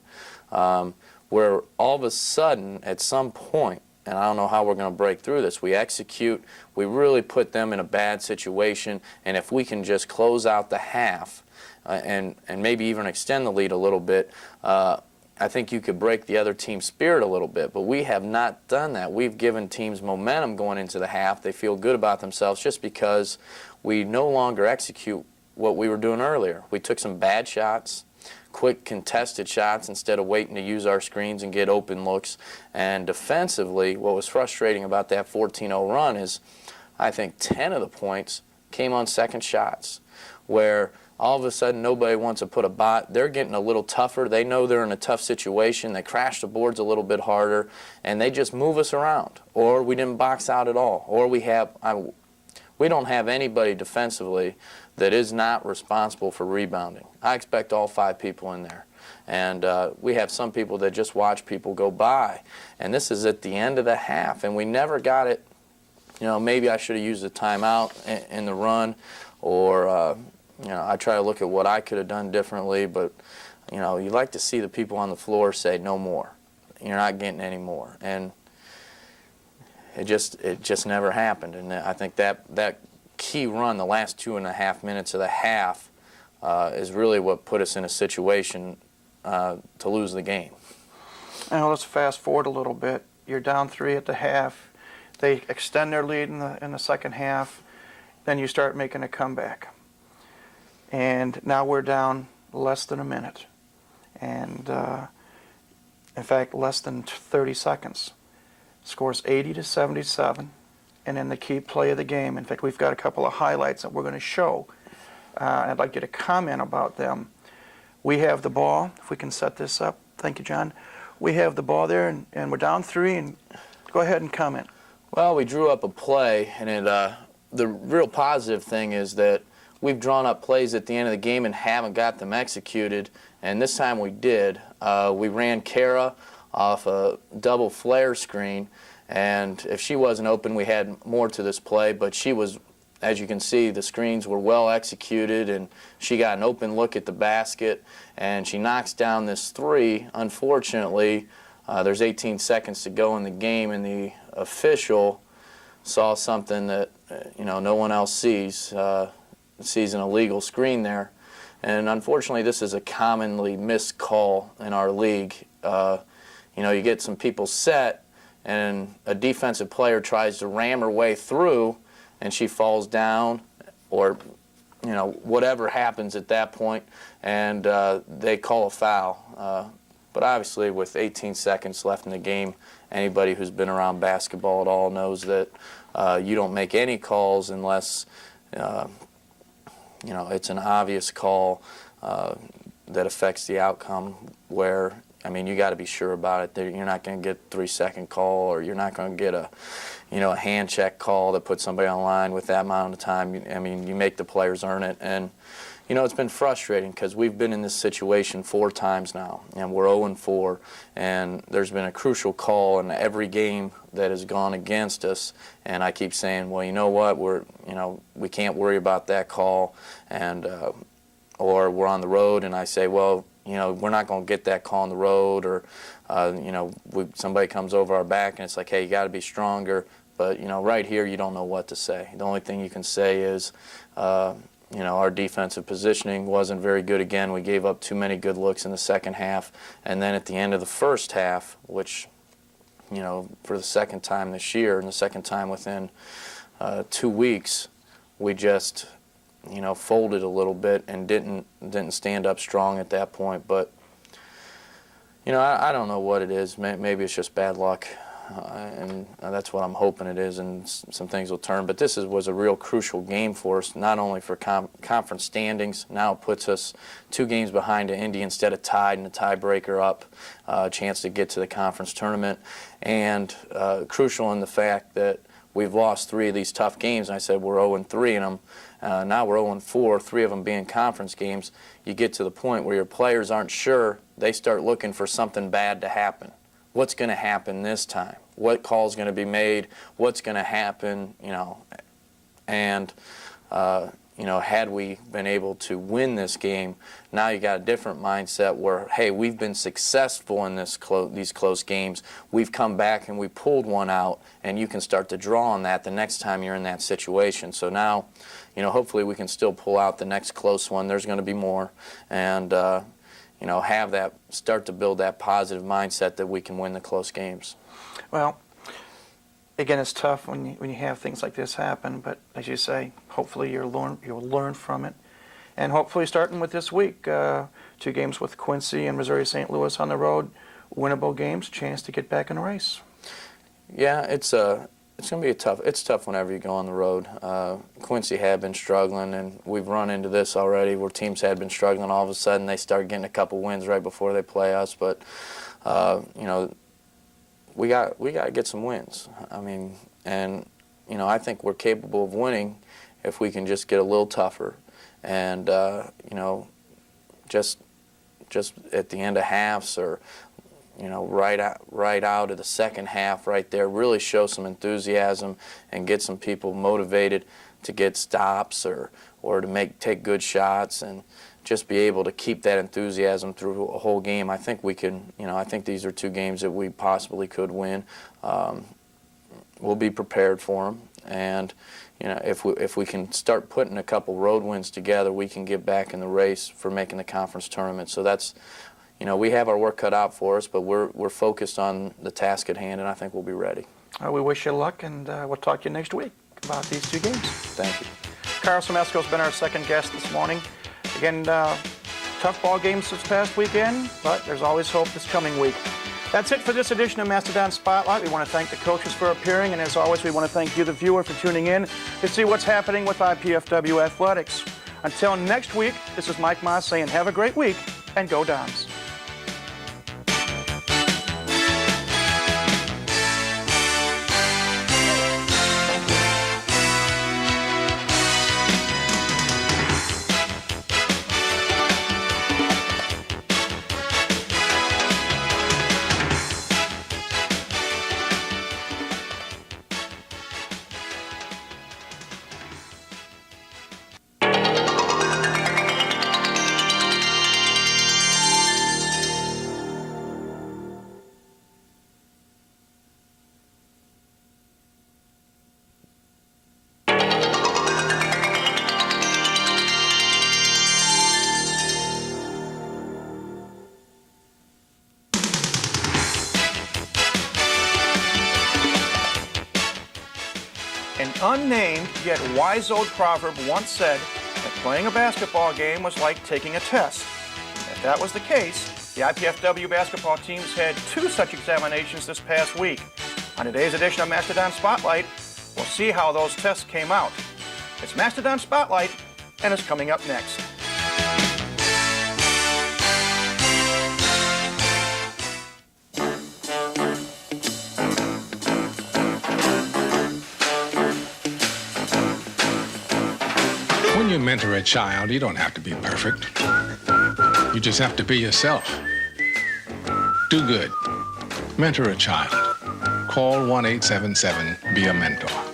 where all of a sudden, at some point, and I don't know how we're going to break through this, we execute, we really put them in a bad situation, and if we can just close out the half and maybe even extend the lead a little bit, I think you could break the other team's spirit a little bit, but we have not done that. We've given teams momentum going into the half. They feel good about themselves just because we no longer execute what we were doing earlier. We took some bad shots, quick contested shots instead of waiting to use our screens and get open looks. And defensively, what was frustrating about that 14-0 run is I think 10 of the points came on second shots, where all of a sudden nobody wants to put a bot. They're getting a little tougher. They know they're in a tough situation. They crash the boards a little bit harder, and they just move us around. Or we didn't box out at all. Or we don't have anybody defensively that is not responsible for rebounding. I expect all 5 people in there. And we have some people that just watch people go by. And this is at the end of the half, and we never got it. Maybe I should have used a timeout in the run, or I try to look at what I could have done differently, but you like to see the people on the floor say no more. You're not getting any more. And it just never happened. And I think that key run, the last 2.5 minutes of the half, is really what put us in a situation to lose the game. Now let's fast forward a little bit. You're down 3 at the half. They extend their lead in the second half. Then you start making a comeback. And now we're down less than a minute. And in fact, less than 30 seconds. Scores 80-77. And in the key play of the game, in fact, we've got a couple of highlights that we're going to show. I'd like you to comment about them. We have the ball. If we can set this up. Thank you, John. We have the ball there, and we're down 3. And go ahead and comment. Well, we drew up a play, and the real positive thing is that we've drawn up plays at the end of the game and haven't got them executed, and this time we did. We ran Kara off a double flare screen, and if she wasn't open, we had more to this play, but she was, as you can see, the screens were well executed, and she got an open look at the basket, and she knocks down this 3. Unfortunately, there's 18 seconds to go in the game, and the official saw something that no one else sees. Sees an illegal screen there, and unfortunately this is a commonly missed call in our league. You get some people set and a defensive player tries to ram her way through and she falls down, or whatever happens at that point, and they call a foul. But obviously with 18 seconds left in the game, anybody who's been around basketball at all knows that you don't make any calls unless it's an obvious call that affects the outcome, where I mean, you got to be sure about it. You're not going to get a 3-second call, or you're not going to get a hand check call that puts somebody on line with that amount of time. I mean, you make the players earn it. And, it's been frustrating because we've been in this situation 4 times now, and we're 0-4, and there's been a crucial call in every game that has gone against us. And I keep saying, well, you know what, we can't worry about that call, and or we're on the road, and I say, well, we're not going to get that call on the road, or somebody comes over our back and it's like, hey, you got to be stronger. But right here, you don't know what to say. The only thing you can say is, our defensive positioning wasn't very good again. We gave up too many good looks in the second half, and then at the end of the first half, which, for the second time this year and the second time within 2 weeks, we just folded a little bit and didn't stand up strong at that point. But I don't know what it is. Maybe it's just bad luck, and that's what I'm hoping it is, and some things will turn. But this was a real crucial game for us, not only for conference standings. Now it puts us 2 games behind Indy instead of tied, and the tiebreaker up, a chance to get to the conference tournament, and crucial in the fact that we've lost 3 of these tough games. I said we're 0-3 in them. Now we're 0-4, 3 of them being conference games. You get to the point where your players aren't sure. They start looking for something bad to happen. What's going to happen this time? What call's going to be made? What's going to happen? And had we been able to win this game, now you got a different mindset where, hey, we've been successful in these close games. We've come back and we pulled one out, and you can start to draw on that the next time you're in that situation. So now, hopefully we can still pull out the next close one. There's going to be more, and have that, start to build that positive mindset that we can win the close games. Well, again, it's tough when you have things like this happen, but as you say, hopefully you'll learn from it. And hopefully starting with this week, 2 games with Quincy and Missouri St. Louis on the road, winnable games, chance to get back in the race. Yeah, it's going to be it's tough whenever you go on the road. Quincy had been struggling, and we've run into this already where teams had been struggling. All of a sudden, they start getting a couple wins right before they play us. But, we got to get some wins. I mean, and, I think we're capable of winning if we can just get a little tougher. And, just at the end of halves, or right out of the second half right there, really show some enthusiasm and get some people motivated to get stops or to take good shots, and just be able to keep that enthusiasm through a whole game. I think we can, I think these are 2 games that we possibly could win. We'll be prepared for them, and if we can start putting a couple road wins together, we can get back in the race for making the conference tournament. So that's, we have our work cut out for us, but we're focused on the task at hand, and I think we'll be ready. We wish you luck, and we'll talk to you next week about these 2 games. Thank you. Carl Semesco's been our second guest this morning. Again, tough ball games this past weekend, but there's always hope this coming week. That's it for this edition of Mastodon Spotlight. We want to thank the coaches for appearing, and as always, we want to thank you, the viewer, for tuning in to see what's happening with IPFW athletics. Until next week, this is Mike Moss saying have a great week, and go Dons. An unnamed yet wise old proverb once said that playing a basketball game was like taking a test. If that was the case, the IPFW basketball teams had 2 such examinations this past week. On today's edition of Mastodon Spotlight, we'll see how those tests came out. It's Mastodon Spotlight, and it's coming up next. When you mentor a child, you don't have to be perfect. You just have to be yourself. Do good. Mentor a child. Call 1-877-BE-A-MENTOR.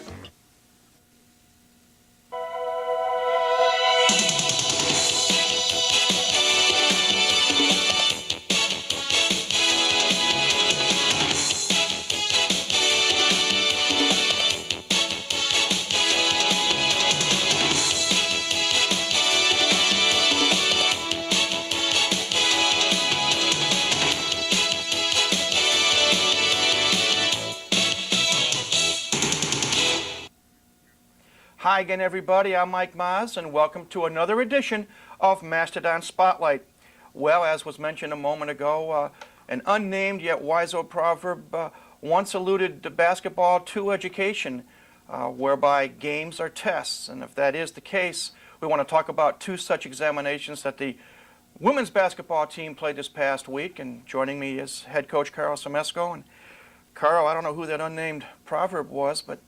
Hi again, everybody. I'm Mike Maz, and welcome to another edition of Mastodon Spotlight. Well, as was mentioned a moment ago, an unnamed yet wise old proverb once alluded to basketball to education, whereby games are tests. And if that is the case, we want to talk about two such examinations that the women's basketball team played this past week. And joining me is head coach Carl Semesco. And Carl, I don't know who that unnamed proverb was, but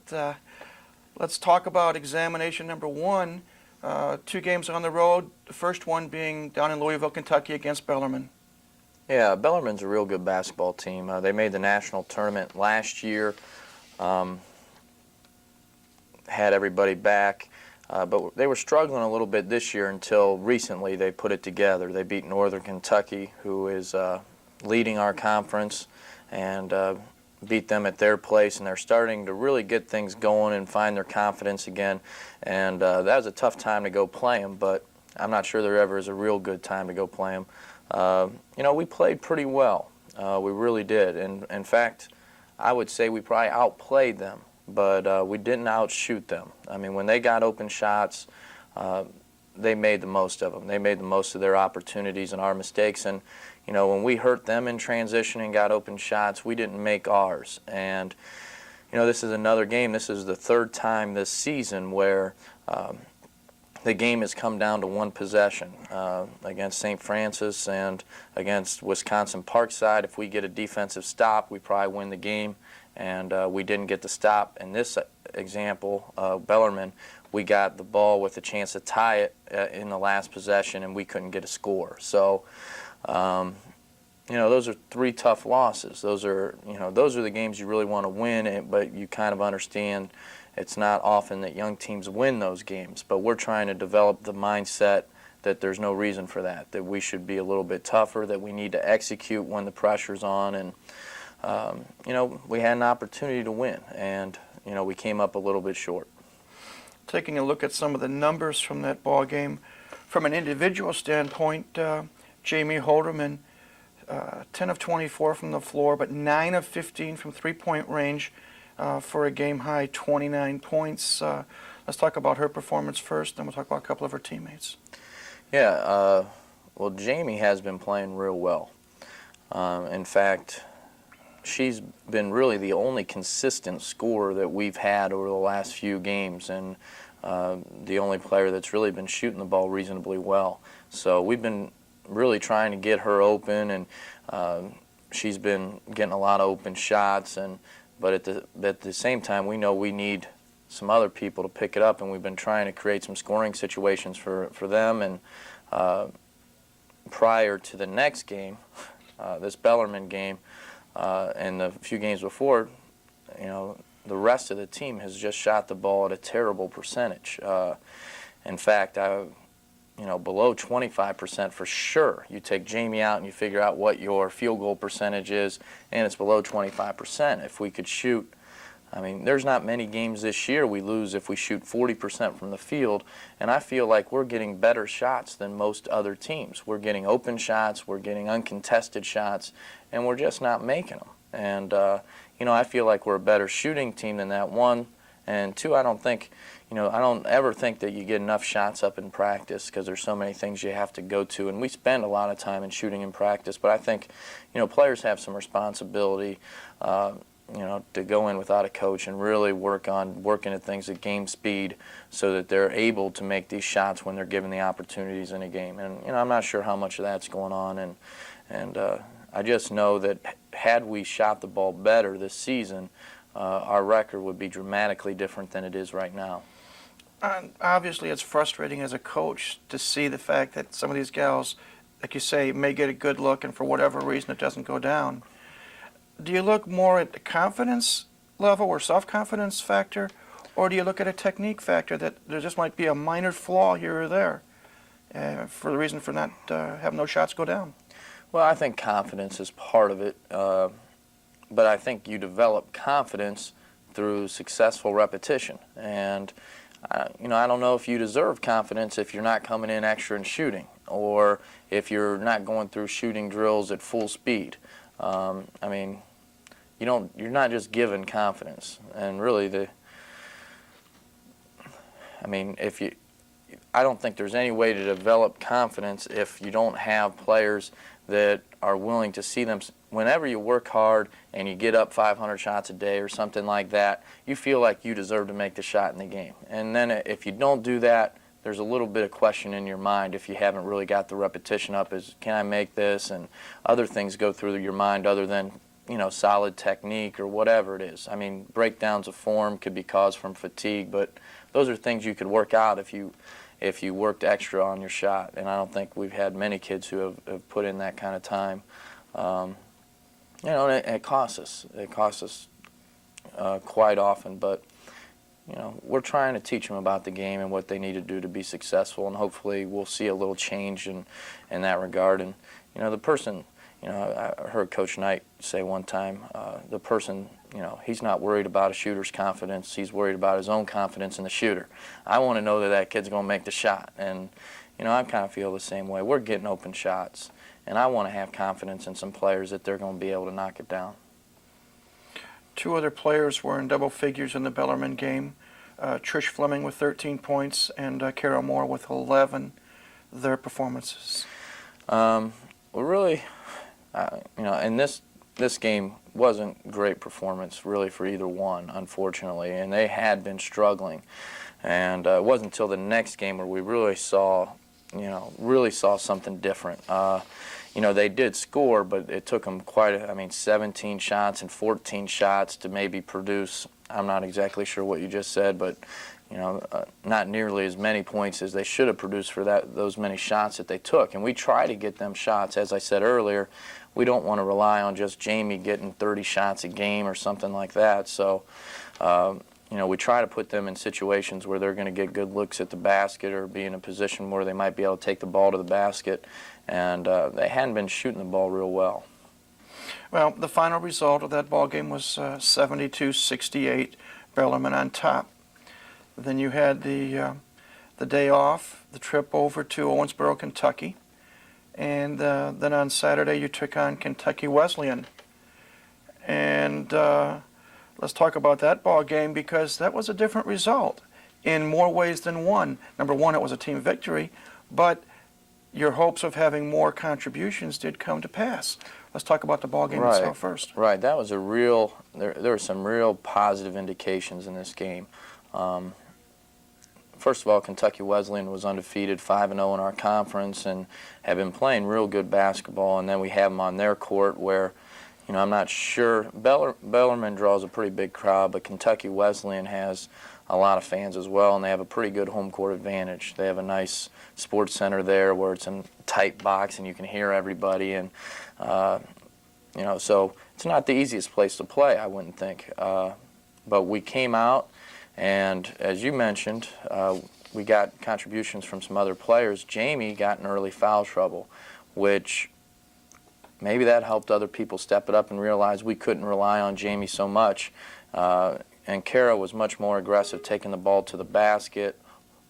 let's talk about examination number one. 2 games on the road, the first one being down in Louisville, Kentucky against Bellarmine. Yeah, Bellarmine's a real good basketball team. They made the national tournament last year, had everybody back, but they were struggling a little bit this year until recently they put it together. They beat Northern Kentucky, who is leading our conference, and beat them at their place, and they're starting to really get things going and find their confidence again. And that was a tough time to go play them, but I'm not sure there ever is a real good time to go play them. You know, we played pretty well. We really did. And in fact, I would say we probably outplayed them, but we didn't outshoot them. I mean, when they got open shots, they made the most of them. They made the most of their opportunities and our mistakes. And you know, when we hurt them in transition and got open shots, we didn't make ours. And, you know, this is another game. This is the third time this season where the game has come down to one possession against St. Francis and against Wisconsin Parkside. If we get a defensive stop, we probably win the game. And we didn't get the stop. In this example, Bellarmine, we got the ball with a chance to tie it in the last possession, and we couldn't get a score. So, you know, those are 3 tough losses. Those are the games you really want to win, but you kind of understand it's not often that young teams win those games. But we're trying to develop the mindset that there's no reason for that, that we should be a little bit tougher, that we need to execute when the pressure's on. And, you know, we had an opportunity to win, and, you know, we came up a little bit short. Taking a look at some of the numbers from that ball game, from an individual standpoint, Jamie Holderman, 10 of 24 from the floor, but 9 of 15 from three-point range for a game-high 29 points. Let's talk about her performance first, then we'll talk about a couple of her teammates. Yeah, well, Jamie has been playing real well. In fact, she's been really the only consistent scorer that we've had over the last few games, and the only player that's really been shooting the ball reasonably well. So we've been really trying to get her open, and she's been getting a lot of open shots. But at the same time, we know we need some other people to pick it up, and we've been trying to create some scoring situations for them. And prior to the next game, this Bellarmine game, and the few games before, you know, the rest of the team has just shot the ball at a terrible percentage. In fact, you know, below 25% for sure. You take Jamie out and you figure out what your field goal percentage is, and it's below 25%. If we could shoot, I mean, there's not many games this year we lose if we shoot 40% from the field, and I feel like we're getting better shots than most other teams. We're getting open shots, we're getting uncontested shots, and we're just not making them. And, you know, I feel like we're a better shooting team than that, 1. And 2, I don't ever think that you get enough shots up in practice because there's so many things you have to go to. And we spend a lot of time in shooting in practice. But I think, you know, players have some responsibility, you know, to go in without a coach and really working at things at game speed so that they're able to make these shots when they're given the opportunities in a game. And, you know, I'm not sure how much of that's going on. And I just know that had we shot the ball better this season, our record would be dramatically different than it is right now. Obviously, it's frustrating as a coach to see the fact that some of these gals, like you say, may get a good look, and for whatever reason it doesn't go down. Do you look more at the confidence level or self-confidence factor, or do you look at a technique factor that there just might be a minor flaw here or there for the reason for not having those shots go down? Well, I think confidence is part of it, but I think you develop confidence through successful repetition. And I don't know if you deserve confidence if you're not coming in extra and shooting, or if you're not going through shooting drills at full speed. I mean, you're not just given confidence. And really, I don't think there's any way to develop confidence if you don't have players that are willing to see them. Whenever you work hard and you get up 500 shots a day or something like that, you feel like you deserve to make the shot in the game. And then if you don't do that, there's a little bit of question in your mind if you haven't really got the repetition up, is can I make this? And other things go through your mind other than, solid technique or whatever it is. I mean, breakdowns of form could be caused from fatigue, but those are things you could work out if you worked extra on your shot. And I don't think we've had many kids who have put in that kind of time. And it costs us. It costs us quite often, but we're trying to teach them about the game and what they need to do to be successful, and hopefully we'll see a little change in that regard. And the person, I heard Coach Knight say one time, the person, he's not worried about a shooter's confidence. He's worried about his own confidence in the shooter. I want to know that kid's going to make the shot, and I kind of feel the same way. We're getting open shots, and I want to have confidence in some players that they're going to be able to knock it down. Two other players were in double figures in the Bellarmine game. Trish Fleming with 13 points and Carol Moore with 11. Their performances. Well, really, and this game wasn't great performance really for either one, unfortunately, and they had been struggling. And it wasn't until the next game where we really saw something different. They did score, but it took them 17 shots and 14 shots to maybe produce, I'm not exactly sure what you just said, but, not nearly as many points as they should have produced for those many shots that they took. And we try to get them shots. As I said earlier, we don't want to rely on just Jamie getting 30 shots a game or something like that. So, we try to put them in situations where they're going to get good looks at the basket or be in a position where they might be able to take the ball to the basket. And they hadn't been shooting the ball real well. Well, the final result of that ball game was 72-68, Bellarmine on top. Then you had the day off, the trip over to Owensboro, Kentucky, and then on Saturday you took on Kentucky Wesleyan. And let's talk about that ball game, because that was a different result in more ways than one. Number one, it was a team victory, but your hopes of having more contributions did come to pass. Let's talk about the ball game itself first. Right, that was there were some real positive indications in this game. First of all, Kentucky Wesleyan was undefeated, 5-0 in our conference, and have been playing real good basketball. And then we have them on their court where, I'm not sure. Bellarmine draws a pretty big crowd, but Kentucky Wesleyan has a lot of fans as well, and they have a pretty good home court advantage. They have a nice sports center there where it's in a tight box and you can hear everybody, and so it's not the easiest place to play, I wouldn't think. But we came out, and as you mentioned, we got contributions from some other players. Jamie got in early foul trouble, which maybe that helped other people step it up and realize we couldn't rely on Jamie so much. And Kara was much more aggressive, taking the ball to the basket,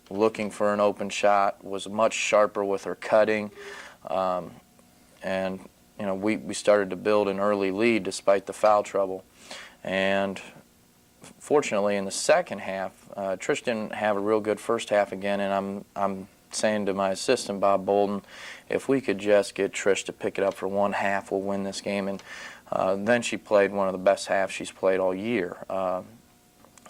looking for an open shot, was much sharper with her cutting. And we started to build an early lead despite the foul trouble. And fortunately, in the second half, Trish didn't have a real good first half again, and I'm saying to my assistant, Bob Bolden, if we could just get Trish to pick it up for one half, we'll win this game. And then she played one of the best halves she's played all year.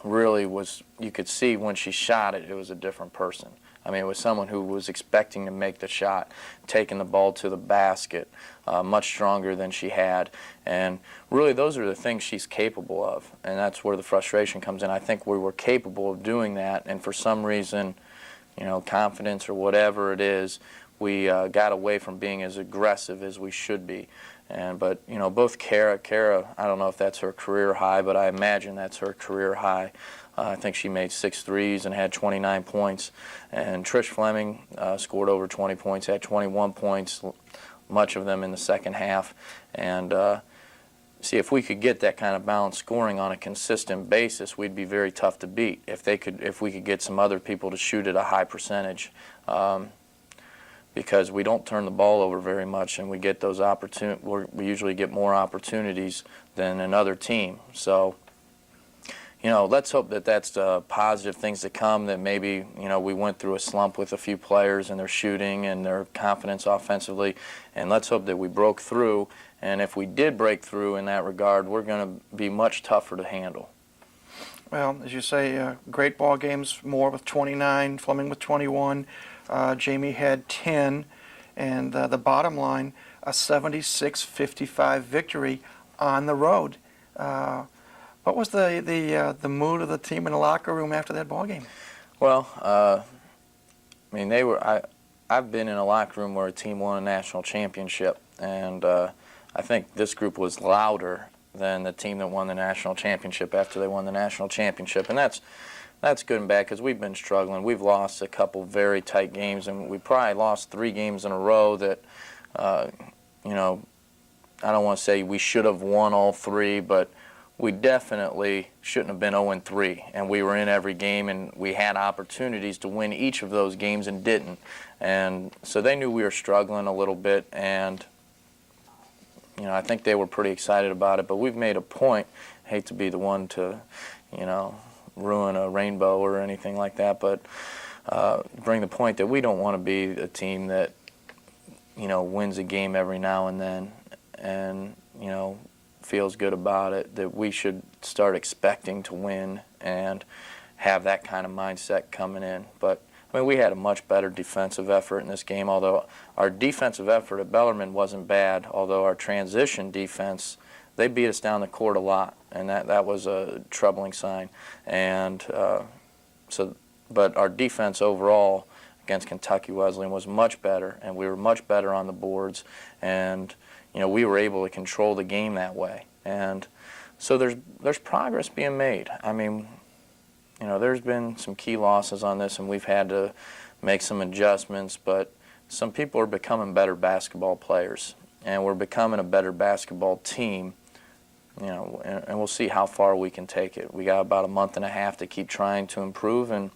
Really was, you could see when she shot it, it was a different person. I mean, it was someone who was expecting to make the shot, taking the ball to the basket, much stronger than she had. And really, those are the things she's capable of, and that's where the frustration comes in. I think we were capable of doing that, and for some reason, confidence or whatever it is, we got away from being as aggressive as we should be. But both Kara, I don't know if that's her career high, but I imagine that's her career high. I think she made 6 threes and had 29 points. And Trish Fleming scored over 20 points, had 21 points, much of them in the second half. And see, if we could get that kind of balanced scoring on a consistent basis, we'd be very tough to beat. If we could get some other people to shoot at a high percentage. Because we don't turn the ball over very much, and we get those we usually get more opportunities than another team. So, let's hope that that's the positive things to come, that maybe, we went through a slump with a few players and their shooting and their confidence offensively, and let's hope that we broke through, and if we did break through in that regard, we're going to be much tougher to handle. Well, as you say, great ball games, Moore with 29, Fleming with 21, Jamie had 10, and the bottom line, a 76-55 victory on the road. What was the mood of the team in the locker room after that ball game? Well, I've been in a locker room where a team won a national championship, and I think this group was louder than the team that won the national championship after they won the national championship, and that's good and bad because we've been struggling. We've lost a couple very tight games, and we probably lost 3 games in a row that, I don't want to say we should have won all 3, but we definitely shouldn't have been 0-3, and we were in every game, and we had opportunities to win each of those games and didn't. And so they knew we were struggling a little bit, and I think they were pretty excited about it, but we've made a point. I hate to be the one to, ruin a rainbow or anything like that, but bring the point that we don't want to be a team that, wins a game every now and then and, feels good about it, that we should start expecting to win and have that kind of mindset coming in. But, we had a much better defensive effort in this game, although our defensive effort at Bellarmine wasn't bad, although our transition defense, they beat us down the court a lot, and that was a troubling sign. And but our defense overall against Kentucky Wesleyan was much better, and we were much better on the boards, and we were able to control the game that way. And so there's progress being made. There's been some key losses on this, and we've had to make some adjustments, but some people are becoming better basketball players, and we're becoming a better basketball team. And we'll see how far we can take it. We got about a month and a half to keep trying to improve, and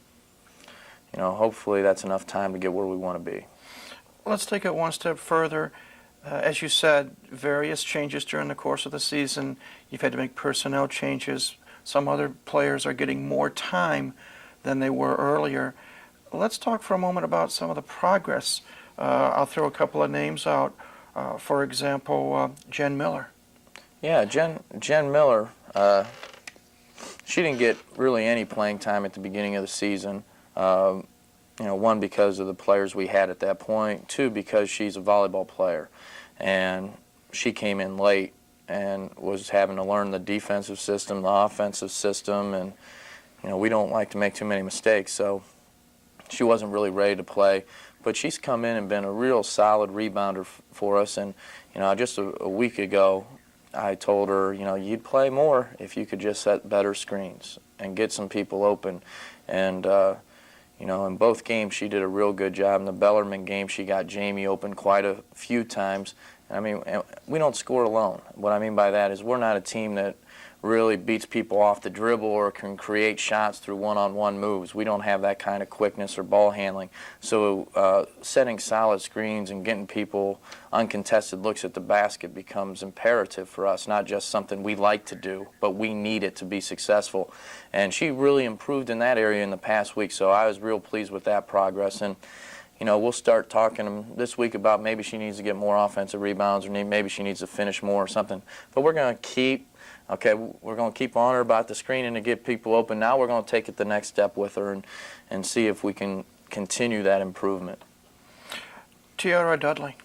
hopefully that's enough time to get where we want to be. Let's take it one step further. As you said, various changes during the course of the season. You've had to make personnel changes. Some other players are getting more time than they were earlier. Let's talk for a moment about some of the progress. I'll throw a couple of names out. For example, Jen Miller. Yeah, Jen Miller, she didn't get really any playing time at the beginning of the season. One, because of the players we had at that point. 2, because she's a volleyball player. And she came in late and was having to learn the defensive system, the offensive system, and, we don't like to make too many mistakes. So she wasn't really ready to play. But she's come in and been a real solid rebounder for us. And, just a week ago, I told her, you'd play more if you could just set better screens and get some people open. And, in both games she did a real good job. In the Bellarmine game, she got Jamie open quite a few times. We don't score alone. What I mean by that is we're not a team that really beats people off the dribble or can create shots through one-on-one moves. We don't have that kind of quickness or ball handling. So setting solid screens and getting people uncontested looks at the basket becomes imperative for us, not just something we like to do, but we need it to be successful. And she really improved in that area in the past week, so I was real pleased with that progress. And we'll start talking this week about maybe she needs to get more offensive rebounds, or maybe she needs to finish more or something. But we're going to keep on her about the screening to get people open. Now we're going to take it the next step with her and see if we can continue that improvement. Tiara Dudley.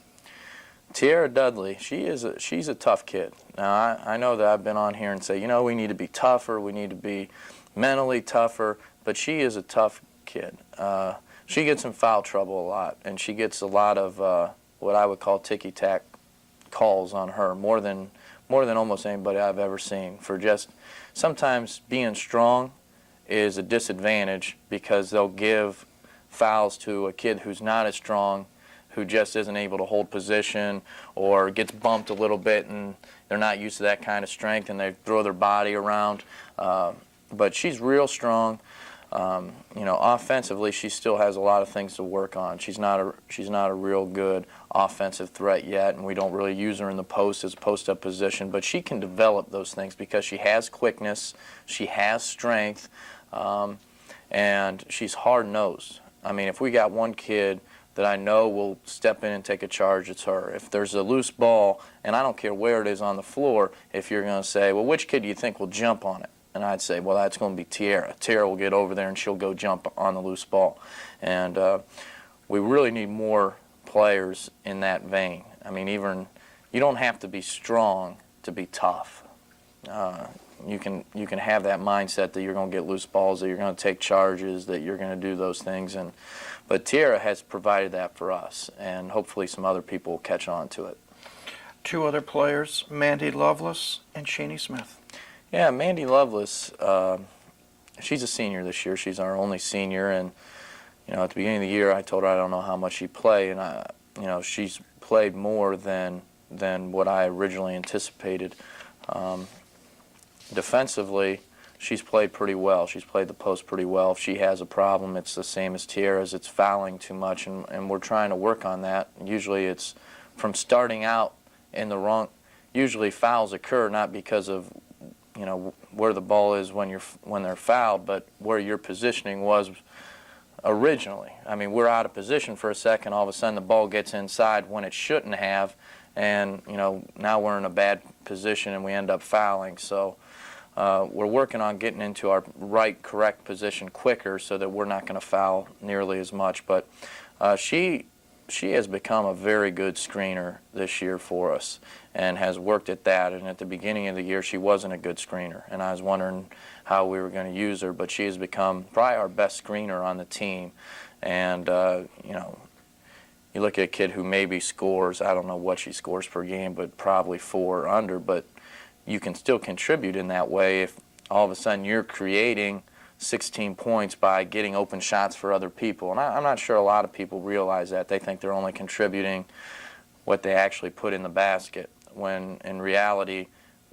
Tiara Dudley, she's a tough kid. Now, I know that I've been on here and say, you know, we need to be tougher, we need to be mentally tougher, but she is a tough kid. She gets in foul trouble a lot, and she gets a lot of what I would call ticky-tack calls on her, more than almost anybody I've ever seen. For just sometimes being strong is a disadvantage because they'll give fouls to a kid who's not as strong, who just isn't able to hold position or gets bumped a little bit and they're not used to that kind of strength and they throw their body around. But she's real strong. You know, offensively, she still has a lot of things to work on. She's not a real good offensive threat yet, and we don't really use her in the post as a post-up position. But she can develop those things because she has quickness, she has strength, and she's hard-nosed. I mean, if we got one kid that I know will step in and take a charge, it's her. If there's a loose ball, and I don't care where it is on the floor, if you're going to say, well, which kid do you think will jump on it? And I'd say, well, that's going to be Tiara. Tiara will get over there and she'll go jump on the loose ball. And we really need more players in that vein. I mean, even you don't have to be strong to be tough. You can have that mindset that you're going to get loose balls, that you're going to take charges, that you're going to do those things. But Tiara has provided that for us, and hopefully some other people will catch on to it. Two other players, Mandy Lovelace and Shani Smith. Yeah, Mandy Lovelace, she's a senior this year. She's our only senior, and you know, at the beginning of the year, I told her I don't know how much she'd play, and you know, she's played more than what I originally anticipated. Defensively, she's played pretty well. She's played the post pretty well. If she has a problem, it's the same as Tiara's. It's fouling too much, and we're trying to work on that. Usually, it's from starting out in the wrong. Usually, fouls occur not because of where the ball is when they're fouled, but where your positioning was originally. I mean, we're out of position for a second, all of a sudden the ball gets inside when it shouldn't have, and now we're in a bad position and we end up fouling. So we're working on getting into our right, correct position quicker so that we're not going to foul nearly as much. But she has become a very good screener this year for us and has worked at that. And at the beginning of the year, she wasn't a good screener, and I was wondering how we were going to use her, but she has become probably our best screener on the team. And, you look at a kid who maybe scores, I don't know what she scores per game, but probably 4 or under, but you can still contribute in that way if all of a sudden you're creating 16 points by getting open shots for other people. And I'm not sure a lot of people realize that. They think they're only contributing what they actually put in the basket, when in reality,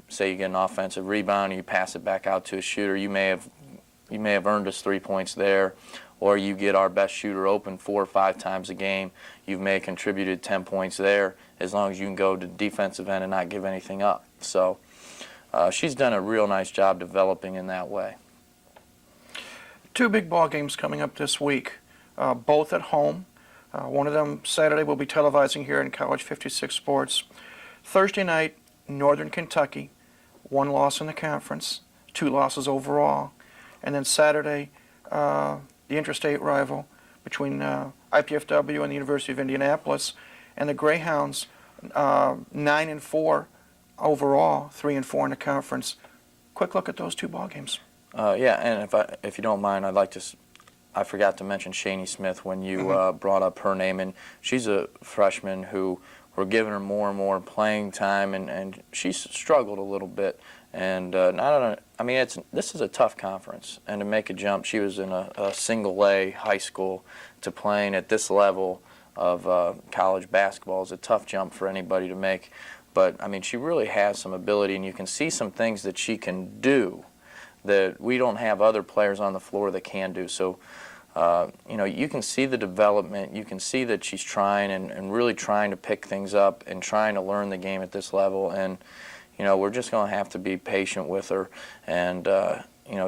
say you get an offensive rebound and you pass it back out to a shooter, you may have earned us 3 points there, or you get our best shooter open 4 or 5 times a game, you may have contributed 10 points there, as long as you can go to the defensive end and not give anything up. So she's done a real nice job developing in that way. 2 big ball games coming up this week, both at home. One of them Saturday we'll be televising here in College 56 Sports. Thursday night, Northern Kentucky, 1 loss in the conference, 2 losses overall. And then Saturday, the interstate rival between IPFW and the University of Indianapolis, and the Greyhounds, 9-4 overall, 3-4 in the conference. Quick look at those 2 ball games. Yeah, and if you don't mind, I forgot to mention Shani Smith when you brought up her name, and she's a freshman who we're giving her more and more playing time, and she's struggled a little bit. And this is a tough conference, and to make a jump, she was in a single A high school, to playing at this level of college basketball is a tough jump for anybody to make. But I mean, she really has some ability, and you can see some things that she can do that we don't have other players on the floor that can do. So, you can see the development. You can see that she's trying and really trying to pick things up and trying to learn the game at this level. And, we're just going to have to be patient with her. And,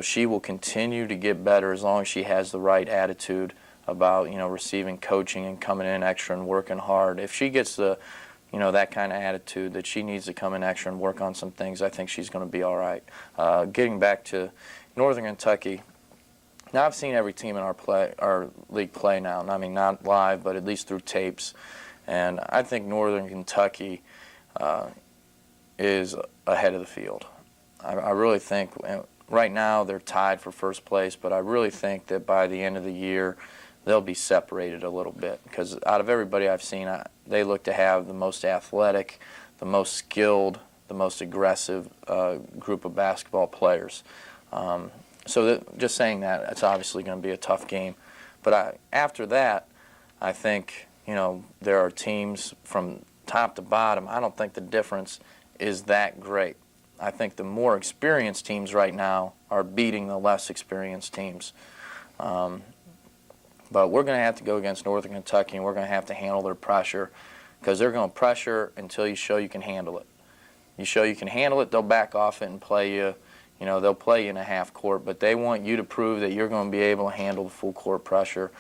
she will continue to get better as long as she has the right attitude about, receiving coaching and coming in extra and working hard. If she gets that kind of attitude that she needs to come in extra and work on some things, I think she's going to be all right. Getting back to Northern Kentucky, Now, I've seen every team in our league play now. I mean, not live, but at least through tapes. And I think Northern Kentucky is ahead of the field. I really think right now they're tied for first place, but I really think that by the end of the year they'll be separated a little bit, because out of everybody I've seen, they look to have the most athletic, the most skilled, the most aggressive group of basketball players. Just saying that, it's obviously going to be a tough game. But after that, I think, there are teams from top to bottom. I don't think the difference is that great. I think the more experienced teams right now are beating the less experienced teams. But we're going to have to go against Northern Kentucky, and we're going to have to handle their pressure, because they're going to pressure until you show you can handle it. You show you can handle it, they'll back off it and play you. They'll play you in a half court, but they want you to prove that you're going to be able to handle the full court pressure.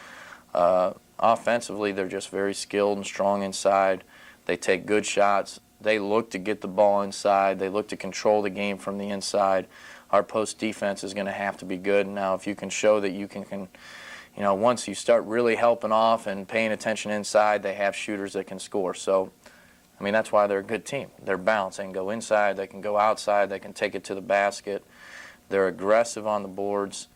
Offensively, they're just very skilled and strong inside. They take good shots. They look to get the ball inside. They look to control the game from the inside. Our post defense is going to have to be good. Now, if you can show that you can once you start really helping off and paying attention inside, they have shooters that can score. So, I mean, that's why they're a good team. They're balanced. They can go inside. They can go outside. They can take it to the basket. They're aggressive on the boards.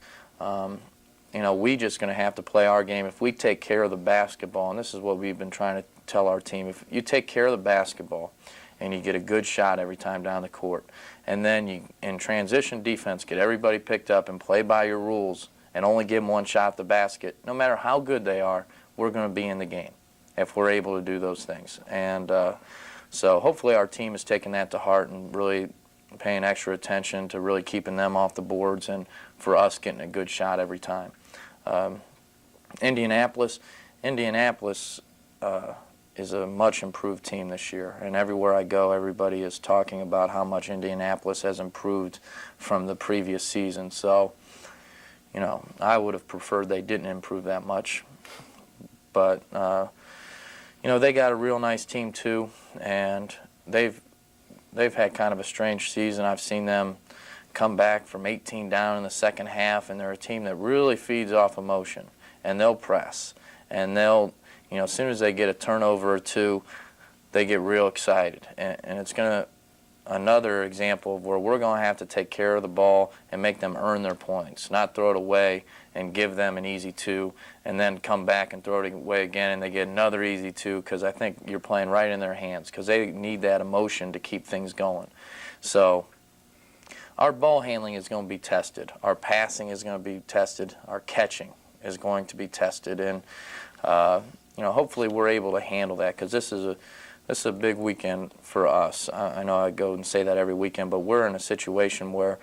We just going to have to play our game. If we take care of the basketball, and this is what we've been trying to tell our team, if you take care of the basketball and you get a good shot every time down the court, and then you, in transition defense, get everybody picked up and play by your rules and only give them one shot at the basket, no matter how good they are, we're going to be in the game if we're able to do those things. And so hopefully our team is taking that to heart and really paying extra attention to really keeping them off the boards and for us getting a good shot every time. Indianapolis is a much improved team this year, and everywhere I go, everybody is talking about how much Indianapolis has improved from the previous season. So, I would have preferred they didn't improve that much, but they got a real nice team too, and they've had kind of a strange season. I've seen them come back from 18 down in the second half, and they're a team that really feeds off emotion, and they'll press, and they'll, as soon as they get a turnover or two, they get real excited, and it's another example of where we're going to have to take care of the ball and make them earn their points, not throw it away and give them an easy two and then come back and throw it away again and they get another easy two, because I think you're playing right in their hands, because they need that emotion to keep things going. So our ball handling is going to be tested. Our passing is going to be tested. Our catching is going to be tested. And, hopefully we're able to handle that, because this is a big weekend for us. I know I go and say that every weekend, but we're in a situation where,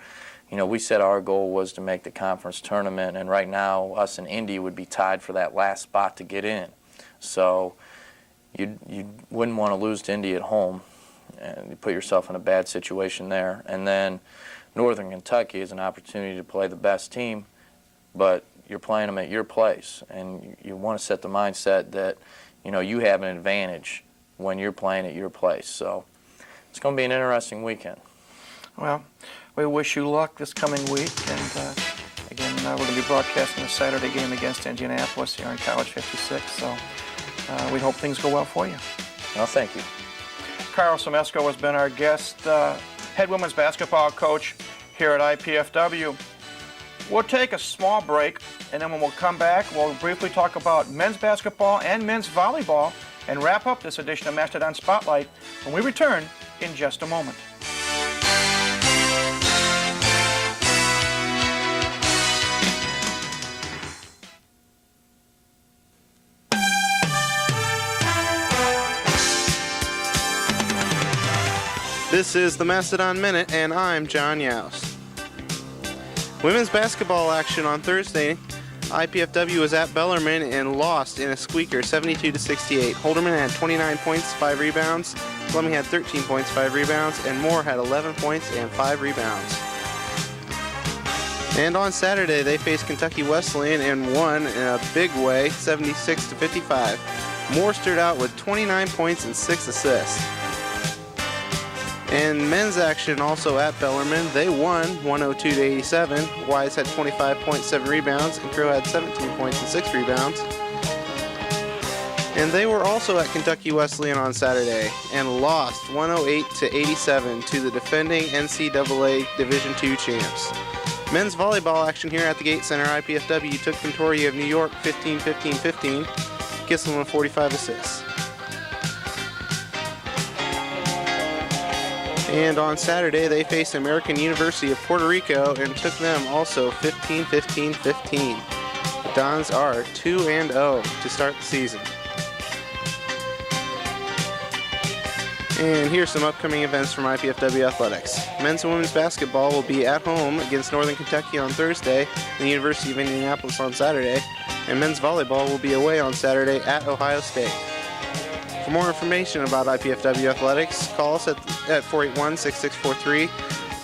we said our goal was to make the conference tournament, and right now us and Indy would be tied for that last spot to get in. So you wouldn't want to lose to Indy at home, and you put yourself in a bad situation there. And then Northern Kentucky is an opportunity to play the best team, but you're playing them at your place, and you want to set the mindset that, you have an advantage when you're playing at your place. So it's going to be an interesting weekend. Well, we wish you luck this coming week, and again, we're going to be broadcasting the Saturday game against Indianapolis here on College 56, so we hope things go well for you. Well, thank you. Carl Somesco has been our guest, head women's basketball coach here at IPFW. We'll take a small break, and then when we'll come back, we'll briefly talk about men's basketball and men's volleyball and wrap up this edition of Mastodon Spotlight when we return in just a moment. This is the Mastodon Minute, and I'm John Youse. Women's basketball action on Thursday. IPFW was at Bellarmine and lost in a squeaker, 72-68. Holderman had 29 points, 5 rebounds. Fleming had 13 points, 5 rebounds, and Moore had 11 points and 5 rebounds. And on Saturday, they faced Kentucky Wesleyan and won in a big way, 76-55. Moore stood out with 29 points and 6 assists. And men's action also at Bellarmine. They won 102-87. Wise had 25.7 rebounds, and Crow had 17 points and 6 rebounds. And they were also at Kentucky Wesleyan on Saturday and lost 108-87 to the defending NCAA Division II champs. Men's volleyball action here at the Gate Center. IPFW took Ventoria of New York 15-15-15. Kissel with 45 assists. And on Saturday, they faced American University of Puerto Rico and took them also 15-15-15. The Dons are 2-0 to start the season. And here's some upcoming events from IPFW Athletics. Men's and women's basketball will be at home against Northern Kentucky on Thursday and the University of Indianapolis on Saturday. And men's volleyball will be away on Saturday at Ohio State. For more information about IPFW Athletics, call us at 481-6643,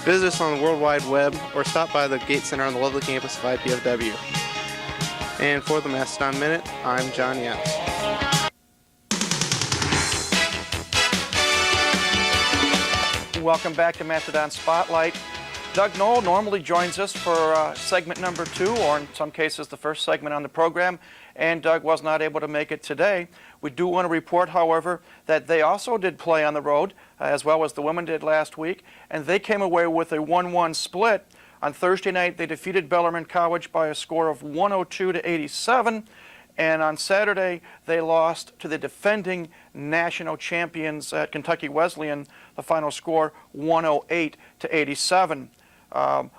visit us on the World Wide Web, or stop by the Gate Center on the lovely campus of IPFW. And for the Mastodon Minute, I'm John Yaus. Welcome back to Mastodon Spotlight. Doug Knoll normally joins us for segment number 2, or in some cases the first segment on the program, and Doug was not able to make it today. We do want to report, however, that they also did play on the road, as well as the women did last week, and they came away with a 1-1 split. On Thursday night, they defeated Bellarmine College by a score of 102-87. And on Saturday, they lost to the defending national champions at Kentucky Wesleyan, the final score 108-87.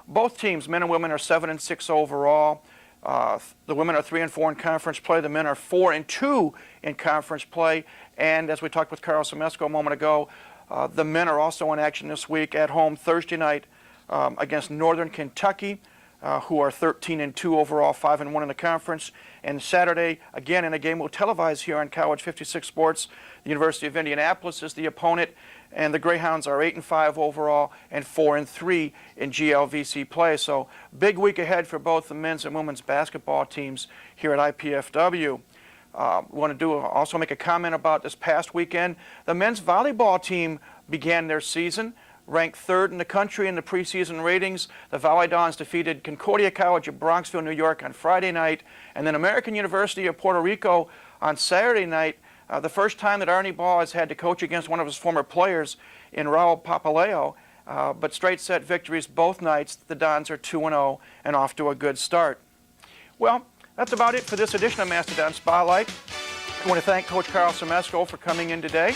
Both teams, men and women, are 7-6 overall. The women are 3-4 in conference play. The men are 4-2 in conference play. And as we talked with Carl Semesco a moment ago, the men are also in action this week at home Thursday night against Northern Kentucky, who are 13-2 overall, 5-1 in the conference. And Saturday, again, in a game we'll televise here on College 56 Sports, the University of Indianapolis is the opponent, and the Greyhounds are 8-5 overall and 4-3 in GLVC play. So big week ahead for both the men's and women's basketball teams here at IPFW. Want to also make a comment about this past weekend. The men's volleyball team began their season ranked 3rd in the country in the preseason ratings. The Mastodons defeated Concordia College of Bronxville, New York on Friday night, and then American University of Puerto Rico on Saturday night. The first time that Arnie Ball has had to coach against one of his former players in Raul Papaleo, but straight set victories both nights. The Dons are 2-0 and off to a good start. Well, that's about it for this edition of Mastodon Spotlight. I want to thank Coach Carl Semesco for coming in today.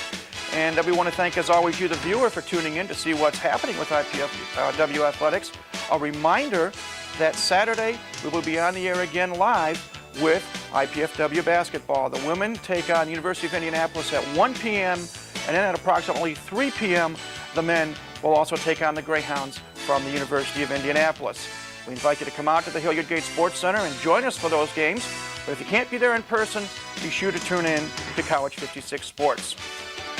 And we want to thank, as always, you, the viewer, for tuning in to see what's happening with IPFW Athletics. A reminder that Saturday we will be on the air again live with IPFW basketball. The women take on University of Indianapolis at 1 p.m. and then at approximately 3 p.m. the men will also take on the Greyhounds from the University of Indianapolis. We invite you to come out to the Hilliard Gate Sports Center and join us for those games. But if you can't be there in person, be sure to tune in to College 56 Sports.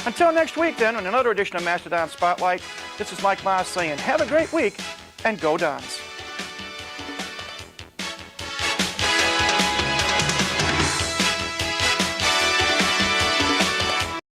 Until next week, then, on another edition of Mastodon Spotlight, this is Mike Moss saying have a great week and go Dons.